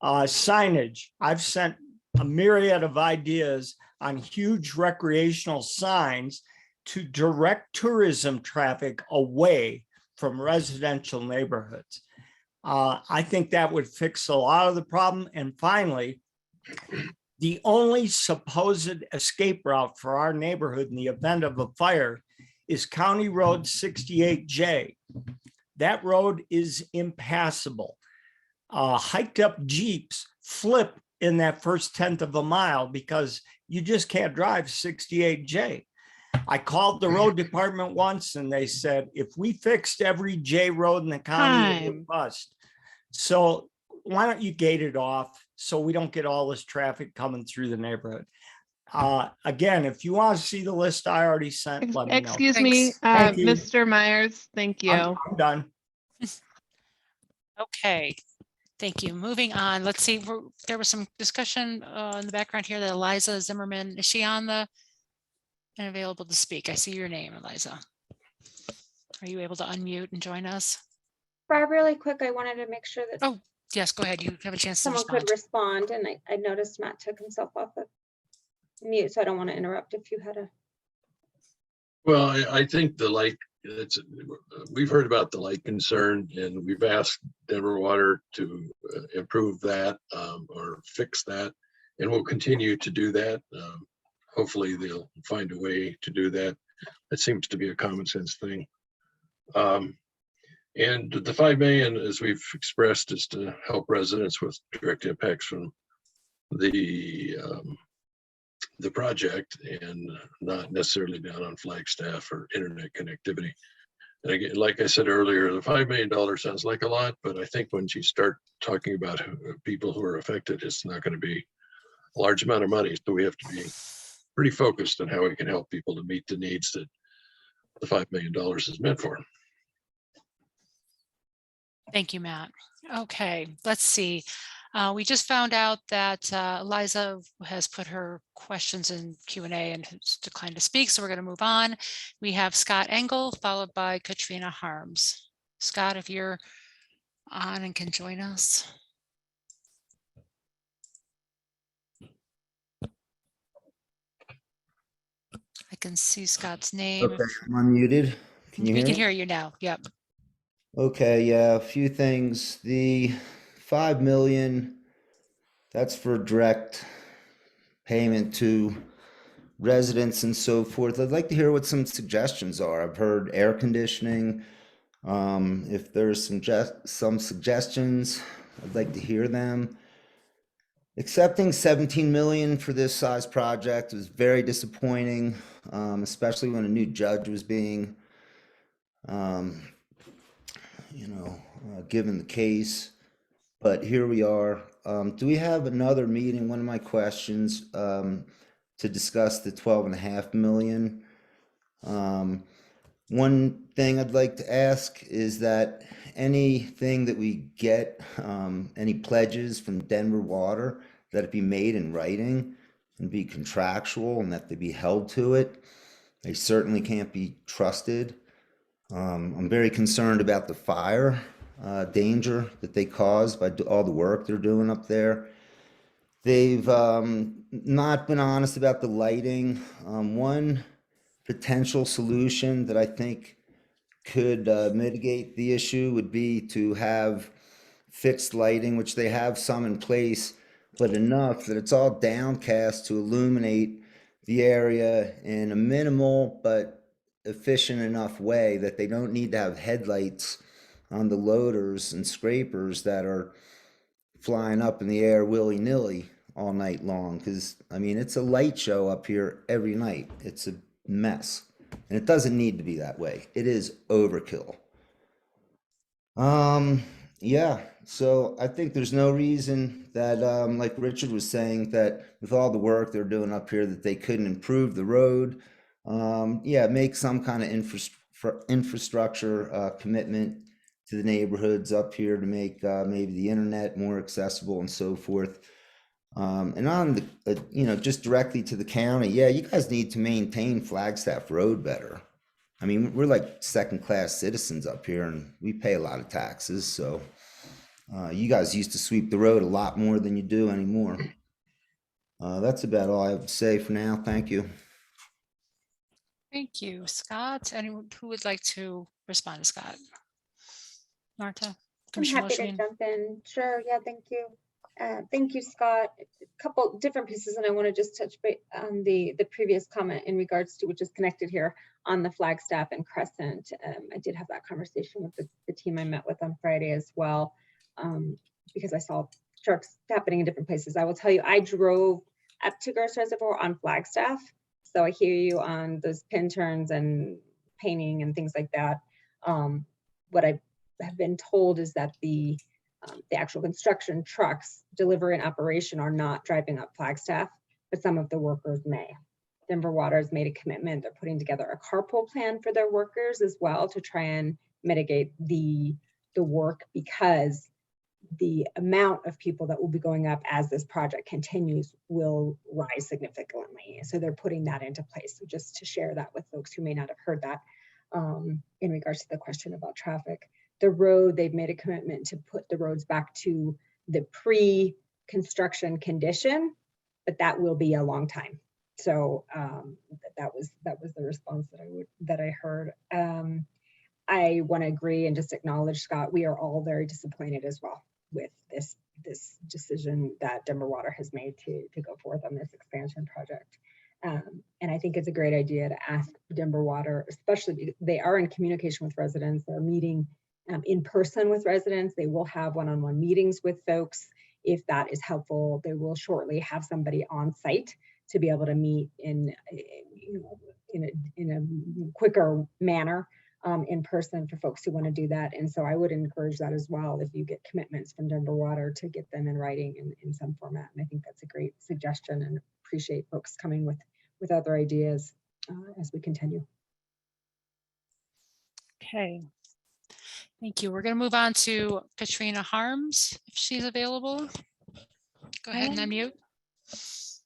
Signage, I've sent a myriad of ideas on huge recreational signs to direct tourism traffic away from residential neighborhoods. I think that would fix a lot of the problem. And finally, the only supposed escape route for our neighborhood in the event of a fire is County Road 68J. That road is impassable. Hiked up Jeeps flip in that first 1/10 of a mile because you just can't drive 68J. I called the road department once and they said, if we fixed every J road in the county, it would bust. So why don't you gate it off so we don't get all this traffic coming through the neighborhood? Again, if you want to see the list I already sent, let me know. Excuse me, Thanks. Thank you. Mr. Myers, thank you. I'm done. Okay, thank you. Moving on, let's see, there was some discussion in the background here that Eliza Zimmerman, is she on the and available to speak? I see your name, Eliza. Are you able to unmute and join us? Barb, really quick, I wanted to make sure that Oh, yes, go ahead. You have a chance to someone respond. could respond, and I noticed Matt took himself off of mute, so I don't want to interrupt if you had a. Well, I think the light, we've heard about the light concern, and we've asked Denver Water to improve that or fix that, and we'll continue to do that. Hopefully they'll find a way to do that. That seems to be a common sense thing. And the 5 million, as we've expressed, is to help residents with direct impacts from the project, and not necessarily down on Flagstaff or internet connectivity. And again, like I said earlier, the $5 million sounds like a lot, but I think once you start talking about people who are affected, it's not going to be a large amount of money. So we have to be pretty focused on how we can help people to meet the needs that the $5 million is meant for. Thank you, Matt. Okay, let's see. We just found out that Eliza has put her questions in Q&A and has declined to speak, so we're going to move on. We have Scott Engel, followed by Katrina Harms. Scott, if you're on and can join us. I can see Scott's name. Okay, I'm unmuted. Can you We hear can me? hear you now. Yep. Okay, yeah, a few things. The 5 million, that's for direct payment to residents and so forth. I'd like to hear what some suggestions are. I've heard air conditioning. If there's some suggestions, I'd like to hear them. Accepting 17 million for this size project was very disappointing, especially when a new judge was being given the case, but here we are. Do we have another meeting? One of my questions to discuss the 12.5 million. One thing I'd like to ask is that anything that we get, any pledges from Denver Water, that it be made in writing and be contractual and that they be held to it. They certainly can't be trusted. I'm very concerned about the fire danger that they cause by all the work they're doing up there. They've not been honest about the lighting. One potential solution that I think could mitigate the issue would be to have fixed lighting, which they have some in place, but enough that it's all downcast to illuminate the area in a minimal but efficient enough way that they don't need to have headlights on the loaders and scrapers that are flying up in the air willy-nilly all night long. Because I mean, it's a light show up here every night. It's a mess, and it doesn't need to be that way. It is overkill. Yeah, so I think there's no reason that like Richard was saying, that with all the work they're doing up here, that they couldn't improve the road. Yeah, make some kind of infrastructure commitment to the neighborhoods up here to make maybe the internet more accessible and so forth. And on the, just directly to the county, yeah, you guys need to maintain Flagstaff Road better. I mean, we're like second-class citizens up here and we pay a lot of taxes, so you guys used to sweep the road a lot more than you do anymore. That's about all I have to say for now. Thank you. Thank you, Scott. Anyone who would like to respond to Scott? Marta? I'm Commissioner happy to Loachman? jump in. Sure, yeah, thank you. Thank you, Scott. A couple different pieces, and I want to just touch on the previous comment in regards to, which is connected here on the Flagstaff and Crescent. I did have that conversation with the team I met with on Friday as well, because I saw trucks happening in different places. I will tell you, I drove up to Gross Reservoir on Flagstaff, so I hear you on those pin turns and painting and things like that. What I have been told is that the actual construction trucks delivery and operation are not driving up Flagstaff, but some of the workers may. Denver Water has made a commitment. They're putting together a carpool plan for their workers as well to try and mitigate the work, because the amount of people that will be going up as this project continues will rise significantly. So they're putting that into place. So just to share that with folks who may not have heard that in regards to the question about traffic. The road, they've made a commitment to put the roads back to the pre-construction condition, but that will be a long time. So that was the response that I heard. I want to agree and just acknowledge, Scott, we are all very disappointed as well with this decision that Denver Water has made to go forth on this expansion project. And I think it's a great idea to ask Denver Water, especially because they are in communication with residents. They're meeting in person with residents. They will have one-on-one meetings with folks. If that is helpful, they will shortly have somebody on site to be able to meet in a quicker manner in person for folks who want to do that. And so I would encourage that as well. If you get commitments from Denver Water, to get them in writing in some format. And I think that's a great suggestion, and appreciate folks coming with other ideas as we continue. Okay. Thank you. We're going to move on to Katrina Harms, if she's available. Go ahead and unmute.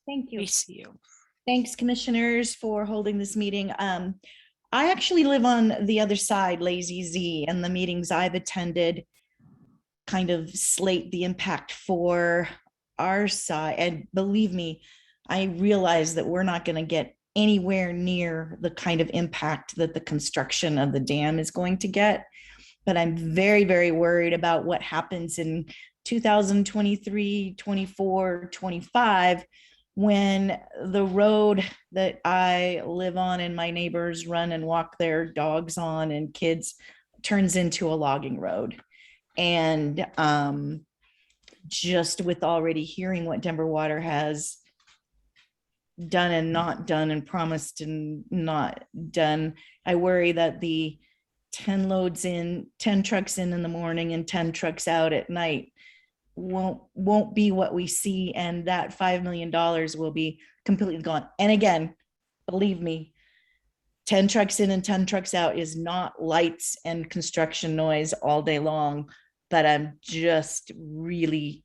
Thank you. We see you. Thanks, commissioners, for holding this meeting. I actually live on the other side, Lazy Z, and the meetings I've attended kind of slate the impact for our side. And believe me, I realize that we're not going to get anywhere near the kind of impact that the construction of the dam is going to get. But I'm very, very worried about what happens in 2023, 24, 25, when the road that I live on and my neighbors run and walk their dogs on and kids turns into a logging road. And just with already hearing what Denver Water has done and not done and promised and not done, I worry that the 10 trucks in the morning and 10 trucks out at night won't be what we see, and that $5 million will be completely gone. And again, believe me, 10 trucks in and 10 trucks out is not lights and construction noise all day long, but I'm just really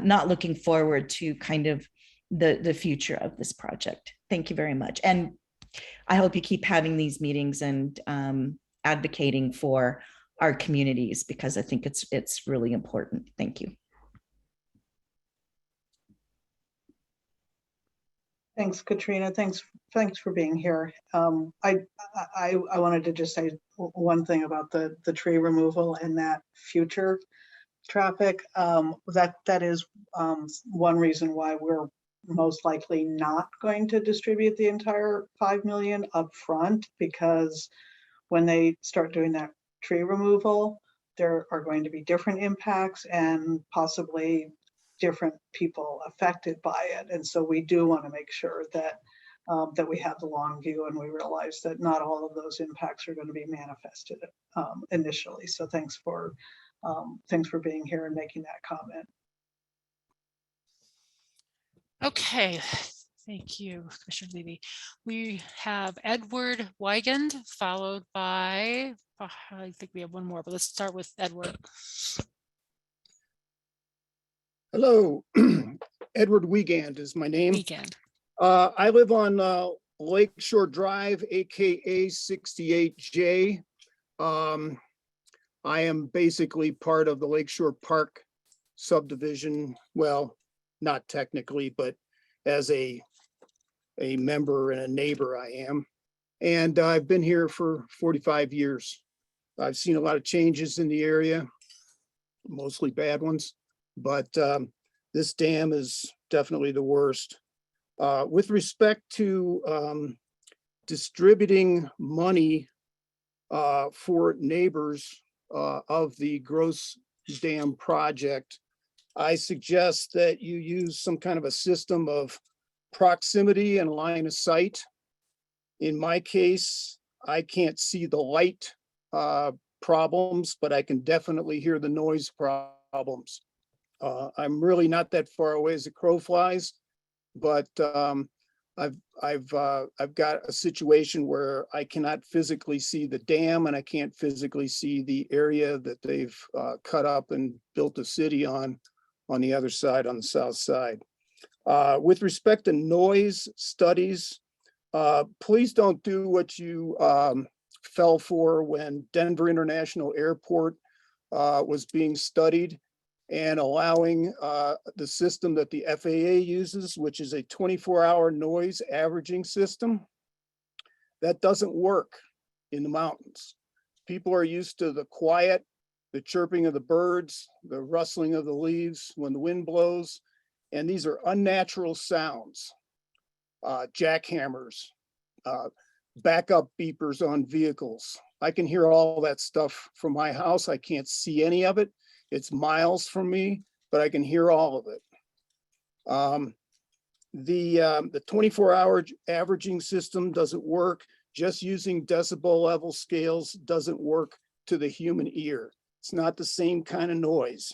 not looking forward to kind of the future of this project. Thank you very much. And I hope you keep having these meetings and advocating for our communities, because I think it's really important. Thank you. Thanks, Katrina. Thanks for being here. I wanted to just say one thing about the tree removal and that future traffic. That is one reason why we're most likely not going to distribute the entire 5 million up front, because when they start doing that tree removal, there are going to be different impacts and possibly different people affected by it. And so we do want to make sure that that we have the long view, and we realize that not all of those impacts are going to be manifested initially. So thanks for being here and making that comment. Okay, thank you, Commissioner Levy. We have Edward Weigand, followed by, I think we have one more, but let's start with Edward. Hello, Edward Wiegand is my name. Weekend. I live on Lakeshore Drive, AKA 68J. I am basically part of the Lakeshore Park subdivision. Well, not technically, but as a member and a neighbor I am. And I've been here for 45 years. I've seen a lot of changes in the area, mostly bad ones, but this dam is definitely the worst. With respect to distributing money for neighbors of the Gross Dam project, I suggest that you use some kind of a system of proximity and line of sight. In my case, I can't see the light problems, but I can definitely hear the noise problems. I'm really not that far away as a crow flies, but I've got a situation where I cannot physically see the dam and I can't physically see the area that they've cut up and built a city on the other side, on the south side. With respect to noise studies, please don't do what you fell for when Denver International Airport was being studied and allowing the system that the FAA uses, which is a 24-hour noise averaging system. That doesn't work in the mountains. People are used to the quiet, the chirping of the birds, the rustling of the leaves when the wind blows, and these are unnatural sounds. Jackhammers, backup beepers on vehicles. I can hear all that stuff from my house. I can't see any of it. It's miles from me, but I can hear all of it. The 24-hour averaging system doesn't work. Just using decibel level scales doesn't work to the human ear. It's not the same kind of noise.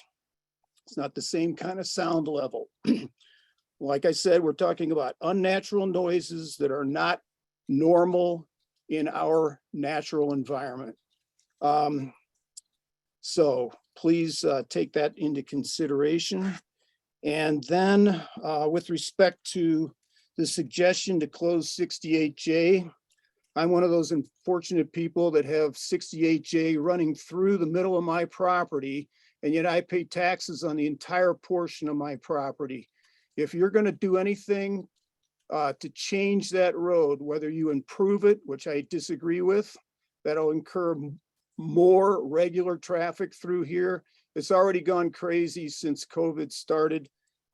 It's not the same kind of sound level. Like I said, we're talking about unnatural noises that are not normal in our natural environment. So please take that into consideration. And then with respect to the suggestion to close 68J, I'm one of those unfortunate people that have 68J running through the middle of my property, and yet I pay taxes on the entire portion of my property. If you're going to do anything to change that road, whether you improve it, which I disagree with, that'll incur more regular traffic through here. It's already gone crazy since COVID started.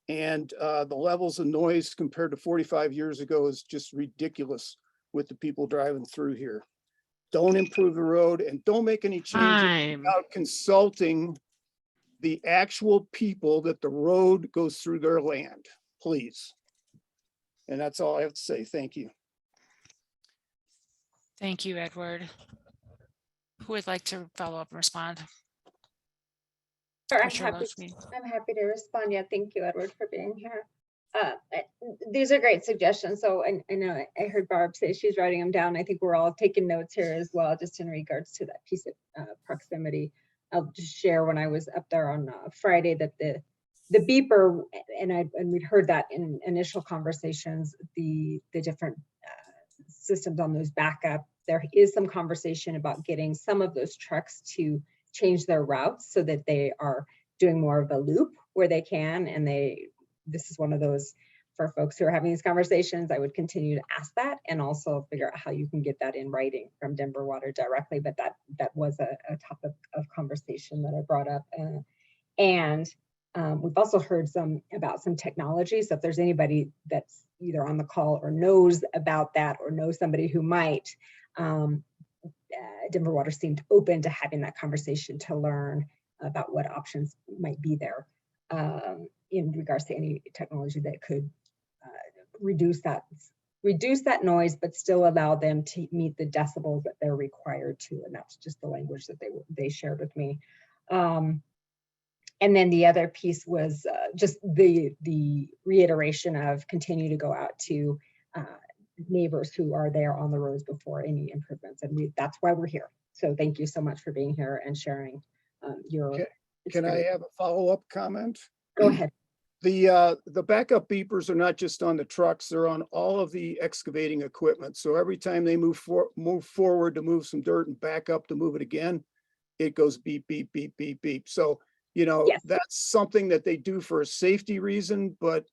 And the levels of noise compared to 45 years ago is just ridiculous with the people driving through here. Don't improve the road and don't make any changes without consulting the actual people that the road goes through their land, please. And that's all I have to say. Thank you. Thank you, Edward. Who would like to follow up and respond? Sure, Commissioner Loachmead. I'm happy to respond. Yeah, thank you, Edward, for being here. These are great suggestions. So I know I heard Barb say she's writing them down. I think we're all taking notes here as well, just in regards to that piece of proximity. I'll just share when I was up there on Friday that the beeper, and we'd heard that in initial conversations, the different systems on those backup. There is some conversation about getting some of those trucks to change their routes so that they are doing more of a loop where they can. And this is one of those, for folks who are having these conversations, I would continue to ask that and also figure out how you can get that in writing from Denver Water directly. But that was a topic of conversation that I brought up. We've also heard about some technology. So if there's anybody that's either on the call or knows about that or knows somebody who might, Denver Water seemed open to having that conversation to learn about what options might be there in regards to any technology that could reduce that noise, but still allow them to meet the decibels that they're required to. And that's just the language that they shared with me. And then the other piece was just the reiteration of continue to go out to neighbors who are there on the roads before any improvements. And that's why we're here. So thank you so much for being here and sharing your Can I have a follow-up comment? Go ahead. The backup beepers are not just on the trucks, they're on all of the excavating equipment. So every time they move forward to move some dirt and back up to move it again, it goes beep, beep, beep, beep, beep. So, Yes. that's something that they do for a safety reason, but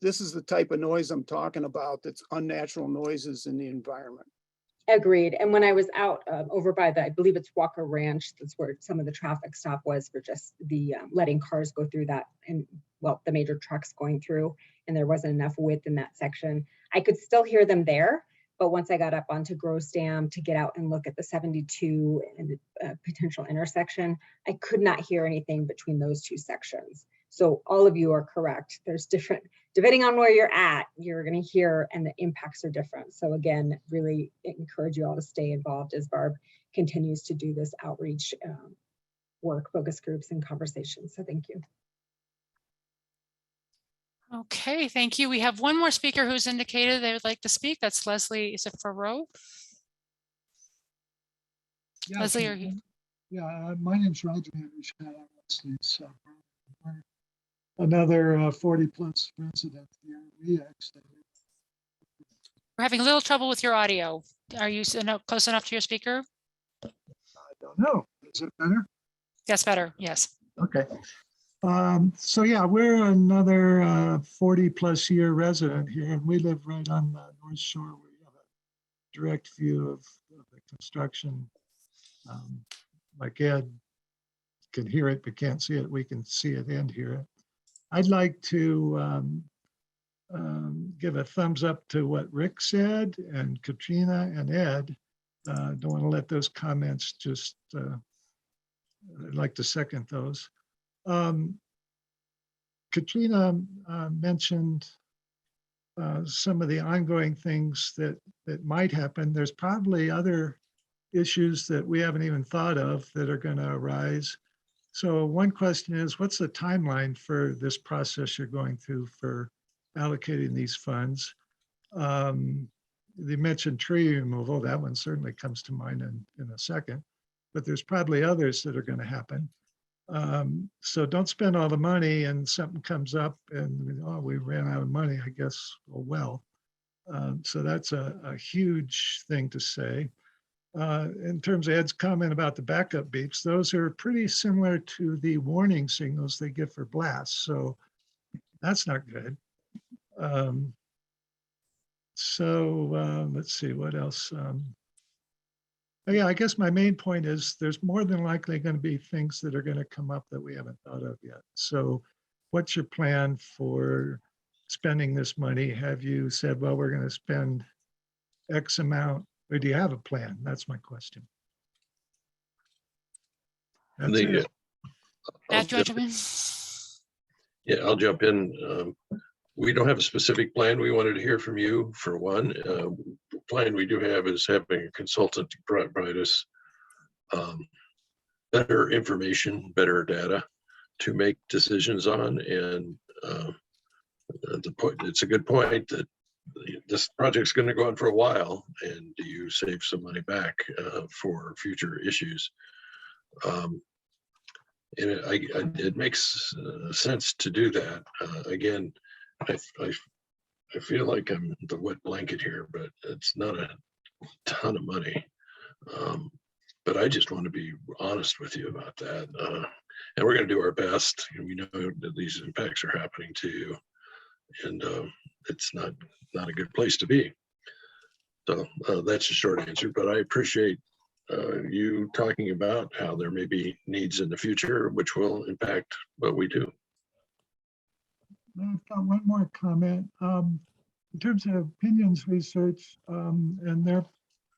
this is the type of noise I'm talking about. That's unnatural noises in the environment. Agreed. And when I was out over by I believe it's Walker Ranch, that's where some of the traffic stop was for just the letting cars go through that, and well, the major trucks going through, and there wasn't enough width in that section. I could still hear them there, but once I got up onto Gross Dam to get out and look at the 72 and the potential intersection, I could not hear anything between those two sections. So all of you are correct. There's different, depending on where you're at, you're going to hear, and the impacts are different. So again, really encourage you all to stay involved as Barb continues to do this outreach work, focus groups, and conversations. So thank you. Okay, thank you. We have one more speaker who's indicated they would like to speak. That's Leslie. Is it Farrow? Yeah, Leslie, are you? Yeah, my name's Roger Anderson. I'm Leslie's another 40 plus resident here. We actually. We're having a little trouble with your audio. Are you close enough to your speaker? I don't know. Is it better? Yes, better. Yes. Okay. So yeah, we're another 40 plus year resident here, and we live right on the North Shore. We have a direct view of the construction. Like Ed can hear it, but can't see it. We can see it and hear it. I'd like to give a thumbs up to what Rick said, and Katrina and Ed. Don't want to let those comments just, I'd like to second those. Katrina mentioned some of the ongoing things that might happen. There's probably other issues that we haven't even thought of that are going to arise. So one question is, what's the timeline for this process you're going through for allocating these funds? They mentioned tree removal. That one certainly comes to mind in a second, but there's probably others that are going to happen. So don't spend all the money and something comes up and, oh, we ran out of money, I guess, oh, well. So that's a huge thing to say. In terms of Ed's comment about the backup beeps, those are pretty similar to the warning signals they give for blasts. So that's not good. Let's see what else. Yeah, I guess my main point is there's more than likely going to be things that are going to come up that we haven't thought of yet. So what's your plan for spending this money? Have you said, well, we're going to spend X amount, or do you have a plan? That's my question. That's it. Matt, do you want to jump in? Yeah, I'll jump in. We don't have a specific plan. We wanted to hear from you for one. The plan we do have is having a consultant to provide us better information, better data to make decisions on. And it's a good point that this project's going to go on for a while, and do you save some money back for future issues? And it makes sense to do that. Again, I feel like I'm the wet blanket here, but it's not a ton of money. But I just want to be honest with you about that. And we're going to do our best. We know that these impacts are happening to you, and it's not a good place to be. So that's a short answer, but I appreciate you talking about how there may be needs in the future, which will impact what we do. I've got one more comment. In terms of opinions research and their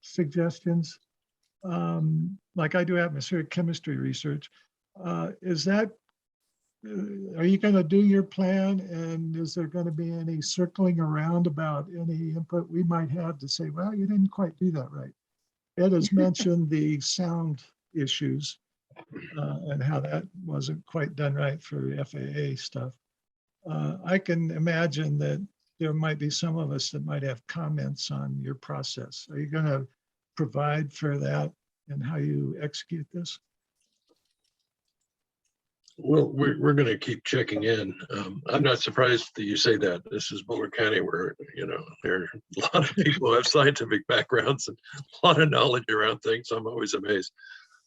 suggestions, like I do atmospheric chemistry research, is that, are you going to do your plan, and is there going to be any circling around about any input we might have to say, well, you didn't quite do that right? Ed has mentioned the sound issues and how that wasn't quite done right for FAA stuff. I can imagine that there might be some of us that might have comments on your process. Are you going to provide for that and how you execute this? Well, we're going to keep checking in. I'm not surprised that you say that. This is Boulder County where, there are a lot of people who have scientific backgrounds and a lot of knowledge around things. I'm always amazed.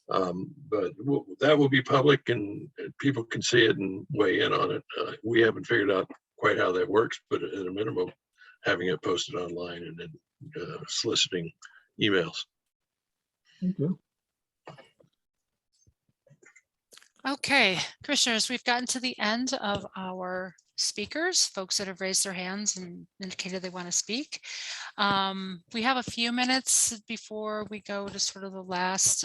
But that will be public and people can see it and weigh in on it. We haven't figured out quite how that works, but at a minimum, having it posted online and then soliciting emails. Thank you. Okay, commissioners, we've gotten to the end of our speakers, folks that have raised their hands and indicated they want to speak. We have a few minutes before we go to sort of the last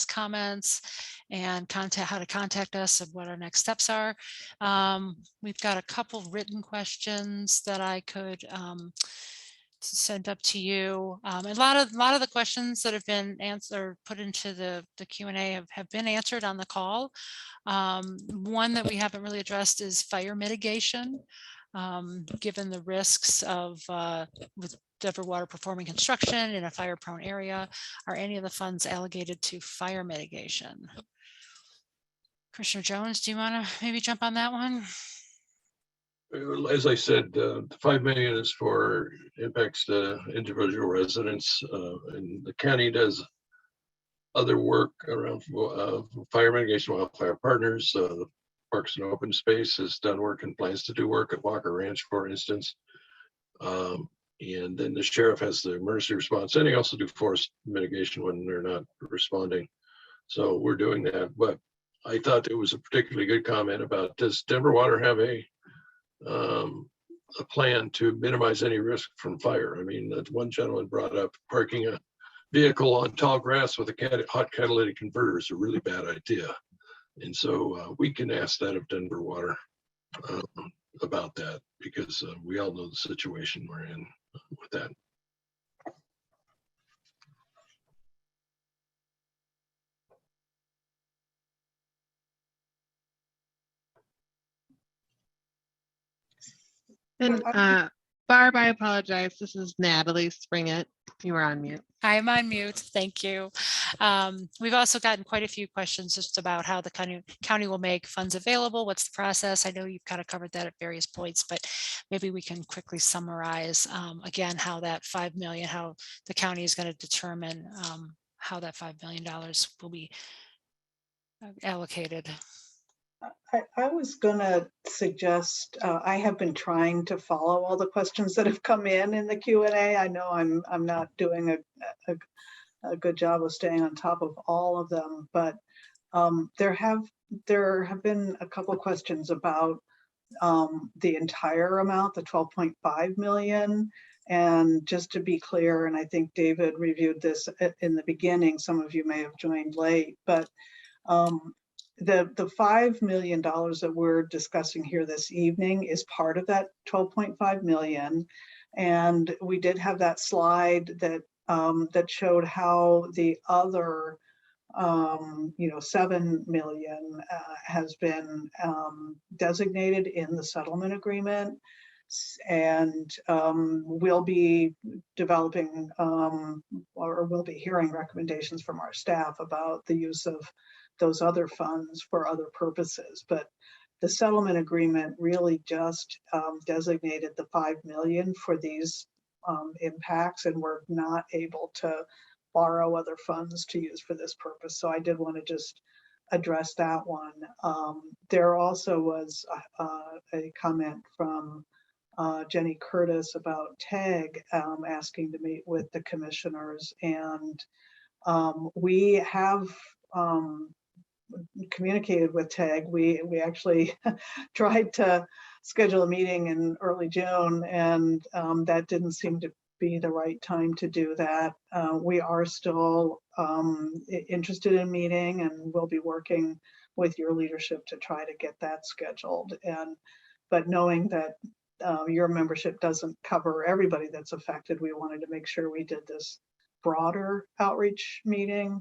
comments and how to contact us and what our next steps are. We've got a couple written questions that I could send up to you. A lot of the questions that have been answered, put into the Q&A have been answered on the call. One that we haven't really addressed is fire mitigation, given the risks of with Denver Water performing construction in a fire-prone area. Are any of the funds allocated to fire mitigation? Commissioner Jones, do you want to maybe jump on that one? As I said, the 5 million is for impacts to individual residents, and the county does other work around fire mitigation, wildfire partners. The Parks and Open Space has done work and plans to do work at Walker Ranch, for instance. And then the sheriff has the emergency response, and they also do forest mitigation when they're not responding. So we're doing that. But I thought it was a particularly good comment about, does Denver Water have a plan to minimize any risk from fire? I mean, that one gentleman brought up parking a vehicle on tall grass with a hot catalytic converter is a really bad idea. And so we can ask that of Denver Water about that, because we all know the situation we're in with that. And Barb, I apologize. This is Natalie Springett. You were on mute. I'm on mute. Thank you. We've also gotten quite a few questions just about how the county will make funds available. What's the process? I know you've kind of covered that at various points, but maybe we can quickly summarize again how that 5 million, how the county is going to determine how that $5 million will be allocated. I was going to suggest, I have been trying to follow all the questions that have come in the Q&A. I know I'm not doing a good job of staying on top of all of them, but there have been a couple of questions about the entire amount, the 12.5 million. And just to be clear, and I think David reviewed this in the beginning, some of you may have joined late, but the $5 million that we're discussing here this evening is part of that 12.5 million. And we did have that slide that that showed how the other 7 million has been designated in the settlement agreement. And we'll be developing or we'll be hearing recommendations from our staff about the use of those other funds for other purposes. But the settlement agreement really just designated the 5 million for these impacts, and we're not able to borrow other funds to use for this purpose. So I did want to just address that one. There also was a comment from Jenny Curtis about TAG asking to meet with the commissioners, and we have communicated with TAG. We actually tried to schedule a meeting in early June, and that didn't seem to be the right time to do that. We are still interested in meeting, and we'll be working with your leadership to try to get that scheduled. But knowing that your membership doesn't cover everybody that's affected, we wanted to make sure we did this broader outreach meeting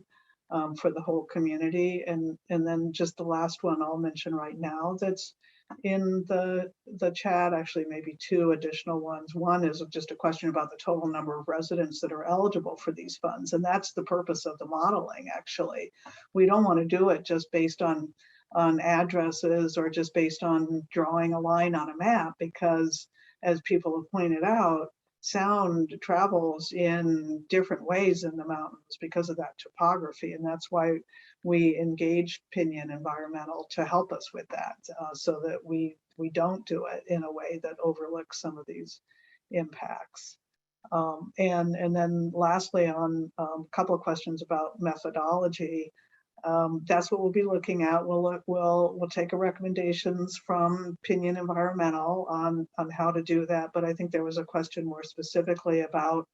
for the whole community. And then just the last one I'll mention right now that's in the chat, actually maybe two additional ones. One is just a question about the total number of residents that are eligible for these funds. And that's the purpose of the modeling, actually. We don't want to do it just based on on addresses or just based on drawing a line on a map, because as people have pointed out, sound travels in different ways in the mountains because of that topography. And that's why we engage Pinion Environmental to help us with that, so that we don't do it in a way that overlooks some of these impacts. And then lastly, on a couple of questions about methodology, that's what we'll be looking at. We'll take a recommendations from Pinion Environmental on how to do that. But I think there was a question more specifically about,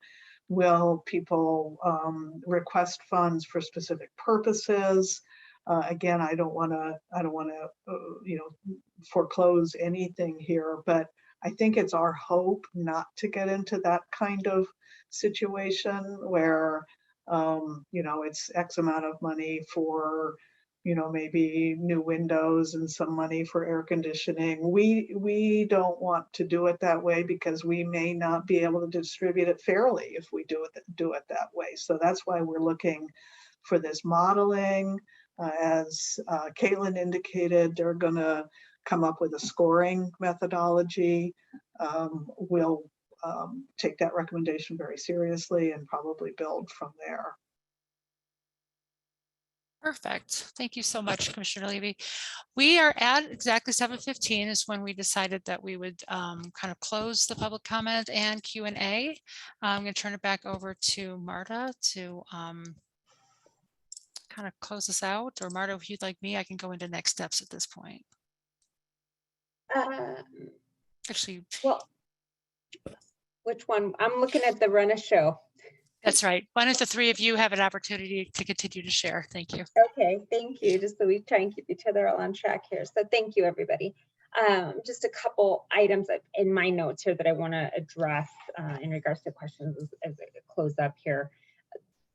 will people request funds for specific purposes? Again, I don't want to foreclose anything here, but I think it's our hope not to get into that kind of situation where it's X amount of money for maybe new windows and some money for air conditioning. We don't want to do it that way, because we may not be able to distribute it fairly if we do it that way. So that's why we're looking for this modeling. As Caitlin indicated, they're going to come up with a scoring methodology. We'll take that recommendation very seriously and probably build from there. Perfect. Thank you so much, Commissioner Levy. We are at exactly 7:15 is when we decided that we would kind of close the public comment and Q&A. I'm going to turn it back over to Marta to kind of close us out. Or Marta, if you'd like me, I can go into next steps at this point. Actually, well, which one? I'm looking at the run a show. That's right. Why don't the three of you have an opportunity to continue to share? Thank you. Okay, thank you. Just so we try and keep each other all on track here. So thank you, everybody. Just a couple items in my notes here that I want to address in regards to questions as I close up here.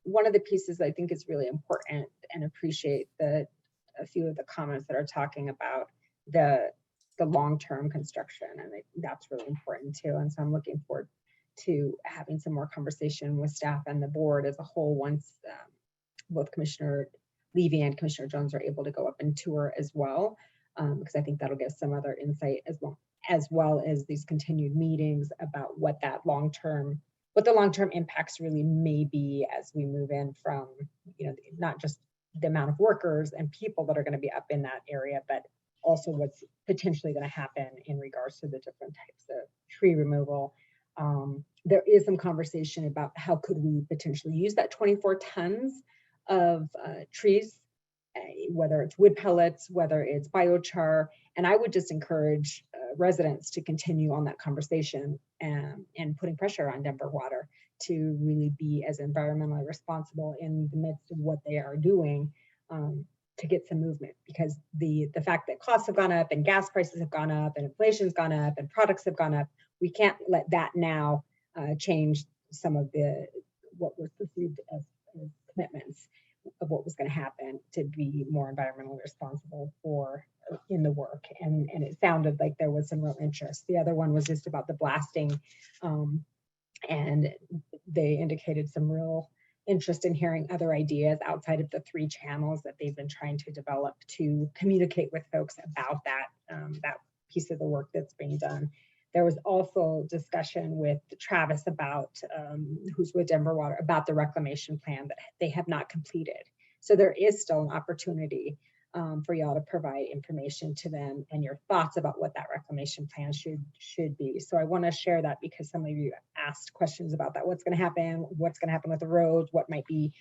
One of the pieces I think is really important, and appreciate a few of the comments that are talking about the long-term construction, and that's really important too. And so I'm looking forward to having some more conversation with staff and the board as a whole once both Commissioner Levy and Commissioner Jones are able to go up and tour as well, because I think that'll give some other insight as well as these continued meetings about what the long-term impacts really may be as we move in from, not just the amount of workers and people that are going to be up in that area, but also what's potentially going to happen in regards to the different types of tree removal. There is some conversation about how could we potentially use that 24 tons of trees, whether it's wood pellets, whether it's biochar. And I would just encourage residents to continue on that conversation and putting pressure on Denver Water to really be as environmentally responsible in the midst of what they are doing, to get some movement, because the fact that costs have gone up and gas prices have gone up and inflation's gone up and products have gone up, we can't let that now change some of what was perceived as commitments of what was going to happen to be more environmentally responsible in the work. And it sounded like there was some real interest. The other one was just about the blasting, and they indicated some real interest in hearing other ideas outside of the 3 channels that they've been trying to develop to communicate with folks about that piece of the work that's being done. There was also discussion with Travis about, who's with Denver Water, about the reclamation plan that they have not completed. So there is still an opportunity for y'all to provide information to them and your thoughts about what that reclamation plan should be. So I want to share that because some of you asked questions about that. What's going to happen? What's going to happen with the roads? What might be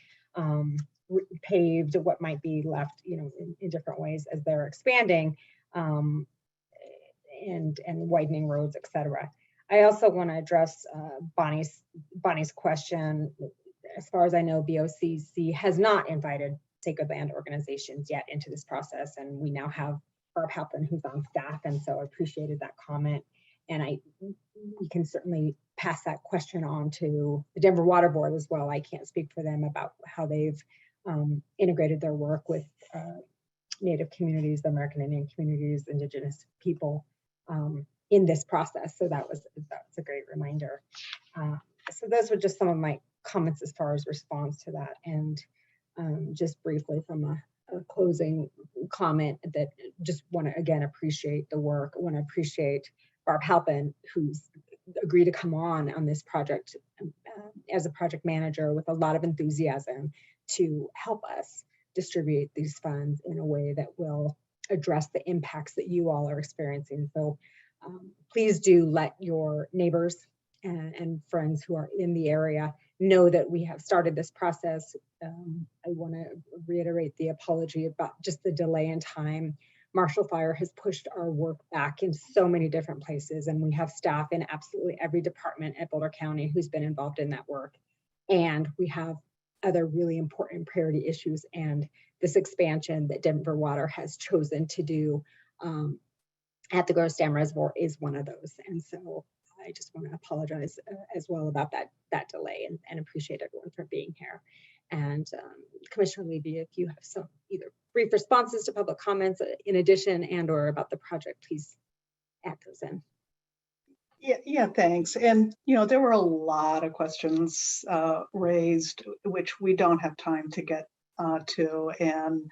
paved? What might be left, in different ways as they're expanding and widening roads, etc. I also want to address Bonnie's question. As far as I know, BOCC has not invited sacred land organizations yet into this process, and we now have Barb Halpin who's on staff, and so I appreciated that comment. And we can certainly pass that question on to the Denver Water Board as well. I can't speak for them about how they've integrated their work with Native communities, the American Indian communities, Indigenous people in this process. So that's a great reminder. So those were just some of my comments as far as response to that. And just briefly from a closing comment that just want to again appreciate the work. I want to appreciate Barb Halpin, who's agreed to come on this project as a project manager with a lot of enthusiasm to help us distribute these funds in a way that will address the impacts that you all are experiencing. So please do let your neighbors and friends who are in the area know that we have started this process. I want to reiterate the apology about just the delay in time. Marshall Fire has pushed our work back in so many different places, and we have staff in absolutely every department at Boulder County who's been involved in that work. And we have other really important priority issues, and this expansion that Denver Water has chosen to do at the Gross Reservoir is one of those. And so I just want to apologize as well about that delay, and appreciate everyone for being here. And Commissioner Levy, if you have some either brief responses to public comments in addition and or about the project, please add those in. Yeah, thanks. And, there were a lot of questions raised, which we don't have time to get to. And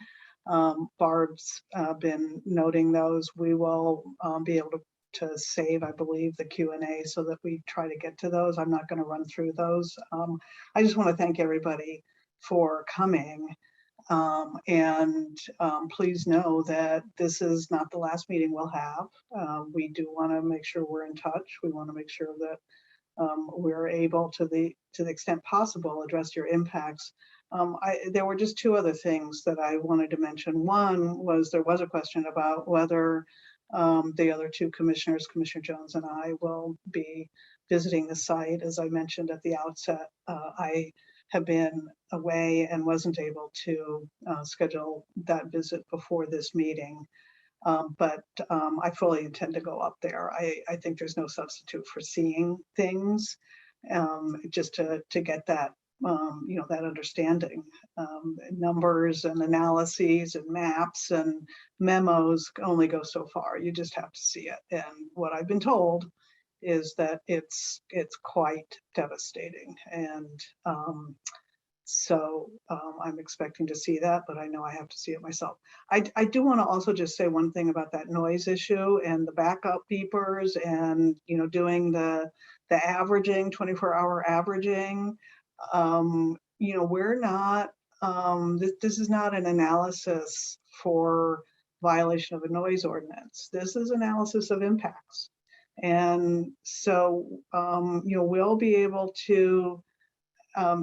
Barb's been noting those. We will be able to save, I believe, the Q&A so that we try to get to those. I'm not going to run through those. I just want to thank everybody for coming. Please know that this is not the last meeting we'll have. We do want to make sure we're in touch. We want to make sure that we're able to the extent possible address your impacts. There were just two other things that I wanted to mention. One was there was a question about whether the other two commissioners, Commissioner Jones and I, will be visiting the site. As I mentioned at the outset, I have been away and wasn't able to schedule that visit before this meeting. But I fully intend to go up there. I think there's no substitute for seeing things, just to get that, that understanding. Numbers and analyses and maps and memos only go so far. You just have to see it. And what I've been told is that it's quite devastating. And so I'm expecting to see that, but I know I have to see it myself. I do want to also just say one thing about that noise issue and the backup beepers and, doing the averaging, 24-hour averaging. We're not, this is not an analysis for violation of a noise ordinance. This is analysis of impacts. And so, we'll be able to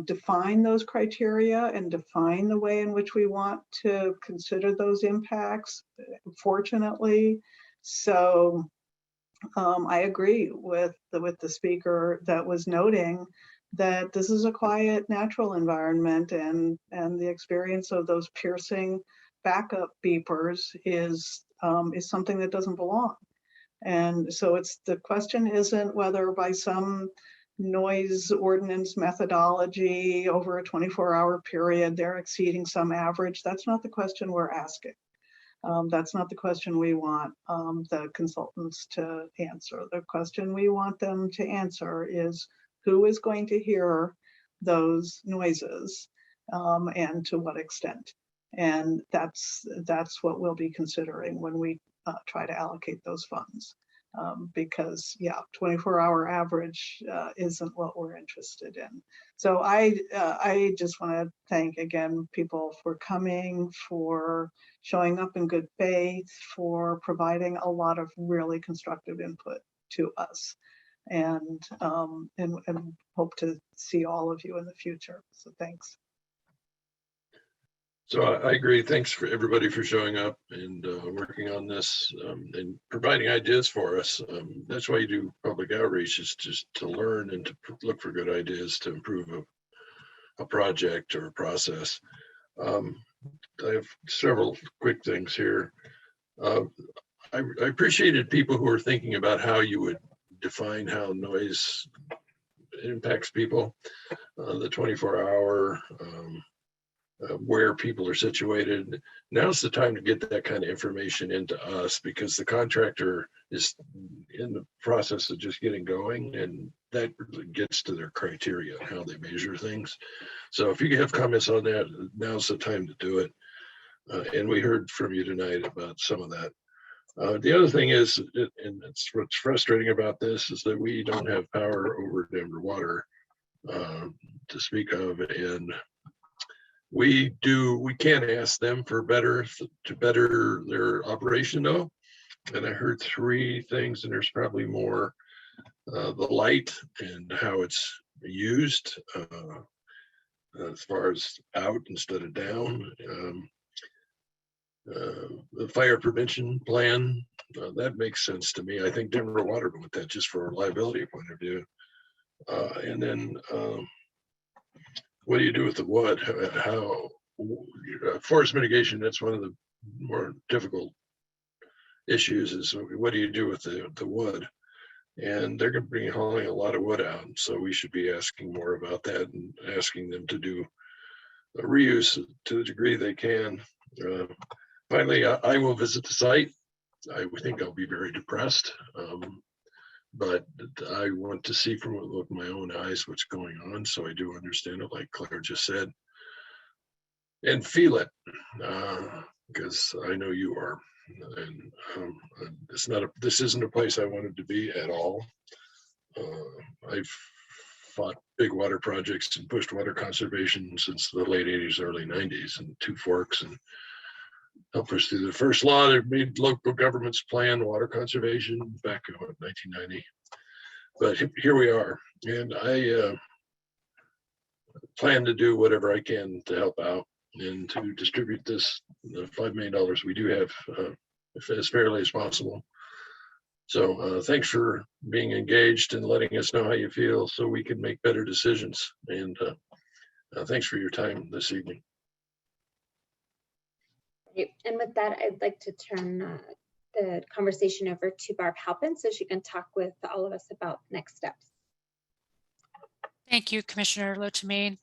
define those criteria and define the way in which we want to consider those impacts, fortunately. So I agree with the speaker that was noting that this is a quiet, natural environment, and the experience of those piercing backup beepers is something that doesn't belong. And so the question isn't whether by some noise ordinance methodology over a 24-hour period they're exceeding some average. That's not the question we're asking. That's not the question we want the consultants to answer. The question we want them to answer is who is going to hear those noises and to what extent. And that's what we'll be considering when we try to allocate those funds. Because 24-hour average isn't what we're interested in. So I just want to thank again people for coming, for showing up in good faith, for providing a lot of really constructive input to us, and hope to see all of you in the future. So thanks. So I agree. Thanks for everybody for showing up and working on this and providing ideas for us. That's why you do public outreach, is just to learn and to look for good ideas to improve a project or a process. I have several quick things here. I appreciated people who are thinking about how you would define how noise impacts people, the 24-hour, where people are situated. Now's the time to get that kind of information into us, because the contractor is in the process of just getting going, and that really gets to their criteria and how they measure things. So if you have comments on that, now's the time to do it. And we heard from you tonight about some of that. The other thing is, and it's what's frustrating about this, is that we don't have power over Denver Water to speak of, and we can't ask them for to better their operation though. And I heard 3 things, and there's probably more. The light and how it's used as far as out instead of down. The fire prevention plan, that makes sense to me. I think Denver Water would want that just for a liability point of view. And then what do you do with the wood? How forest mitigation, that's one of the more difficult issues, is what do you do with the wood? And they're going to be hauling a lot of wood out. So we should be asking more about that and asking them to do a reuse to the degree they can. Finally, I will visit the site. I think I'll be very depressed, but I want to see with my own eyes what's going on. So I do understand it, like Claire just said, and feel it, because I know you are. And this isn't a place I wanted to be at all. I've fought big water projects and pushed water conservation since the late 80s, early 90s, and Two Forks, and helped push through the first law that made local governments plan water conservation back in 1990. But here we are, and I plan to do whatever I can to help out and to distribute this $5 million we do have as fairly as possible. So thanks for being engaged and letting us know how you feel so we can make better decisions. And thanks for your time this evening. And with that, I'd like to turn the conversation over to Barb Halpin so she can talk with all of us about next steps. Thank you, Commissioner Lochamin.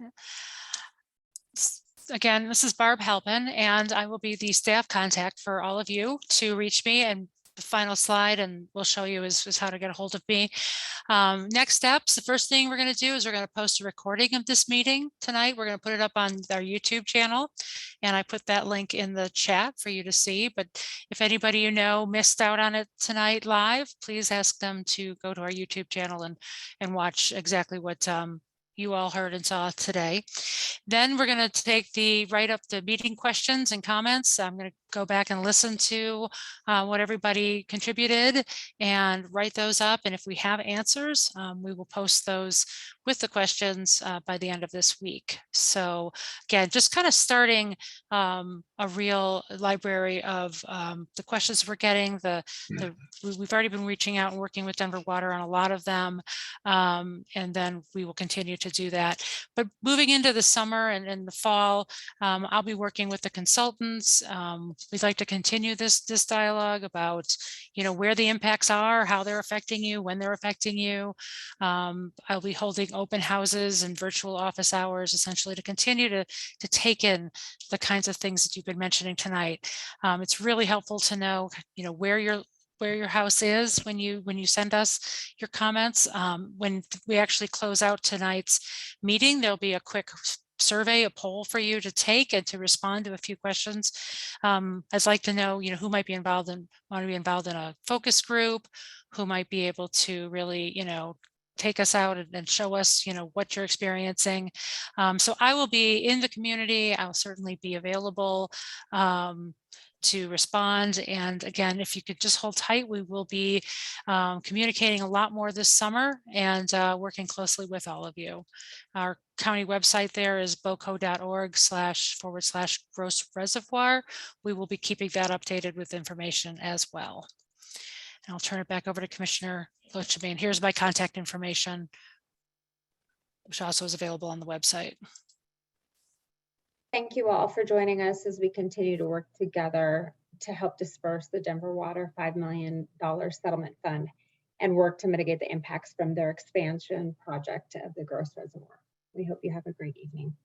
Again, this is Barb Halpin, and I will be the staff contact for all of you to reach me. And the final slide, and we'll show you is how to get a hold of me. Next steps, the first thing we're going to do is we're going to post a recording of this meeting tonight. We're going to put it up on our YouTube channel, and I put that link in the chat for you to see. But if anybody you know missed out on it tonight live, please ask them to go to our YouTube channel and watch exactly what you all heard and saw today. Then we're going to write up the meeting questions and comments. I'm going to go back and listen to what everybody contributed and write those up. And if we have answers, we will post those with the questions by the end of this week. So again, just kind of starting a real library of the questions we're getting. We've already been reaching out and working with Denver Water on a lot of them. And then we will continue to do that. But moving into the summer and in the fall, I'll be working with the consultants. We'd like to continue this dialogue about, where the impacts are, how they're affecting you, when they're affecting you. I'll be holding open houses and virtual office hours, essentially to continue to take in the kinds of things that you've been mentioning tonight. It's really helpful to know, where your house is when you send us your comments. When we actually close out tonight's meeting, there'll be a quick survey, a poll for you to take and to respond to a few questions. I'd like to know, who might be want to be involved in a focus group, who might be able to really, take us out and show us, what you're experiencing. So I will be in the community. I'll certainly be available to respond. And again, if you could just hold tight, we will be communicating a lot more this summer and working closely with all of you. Our county website there is boco.org//Gross Reservoir. We will be keeping that updated with information as well. And I'll turn it back over to Commissioner Lochamin. Here's my contact information, which also is available on the website. Thank you all for joining us as we continue to work together to help disperse the Denver Water $5 million settlement fund and work to mitigate the impacts from their expansion project of the Gross Reservoir. We hope you have a great evening.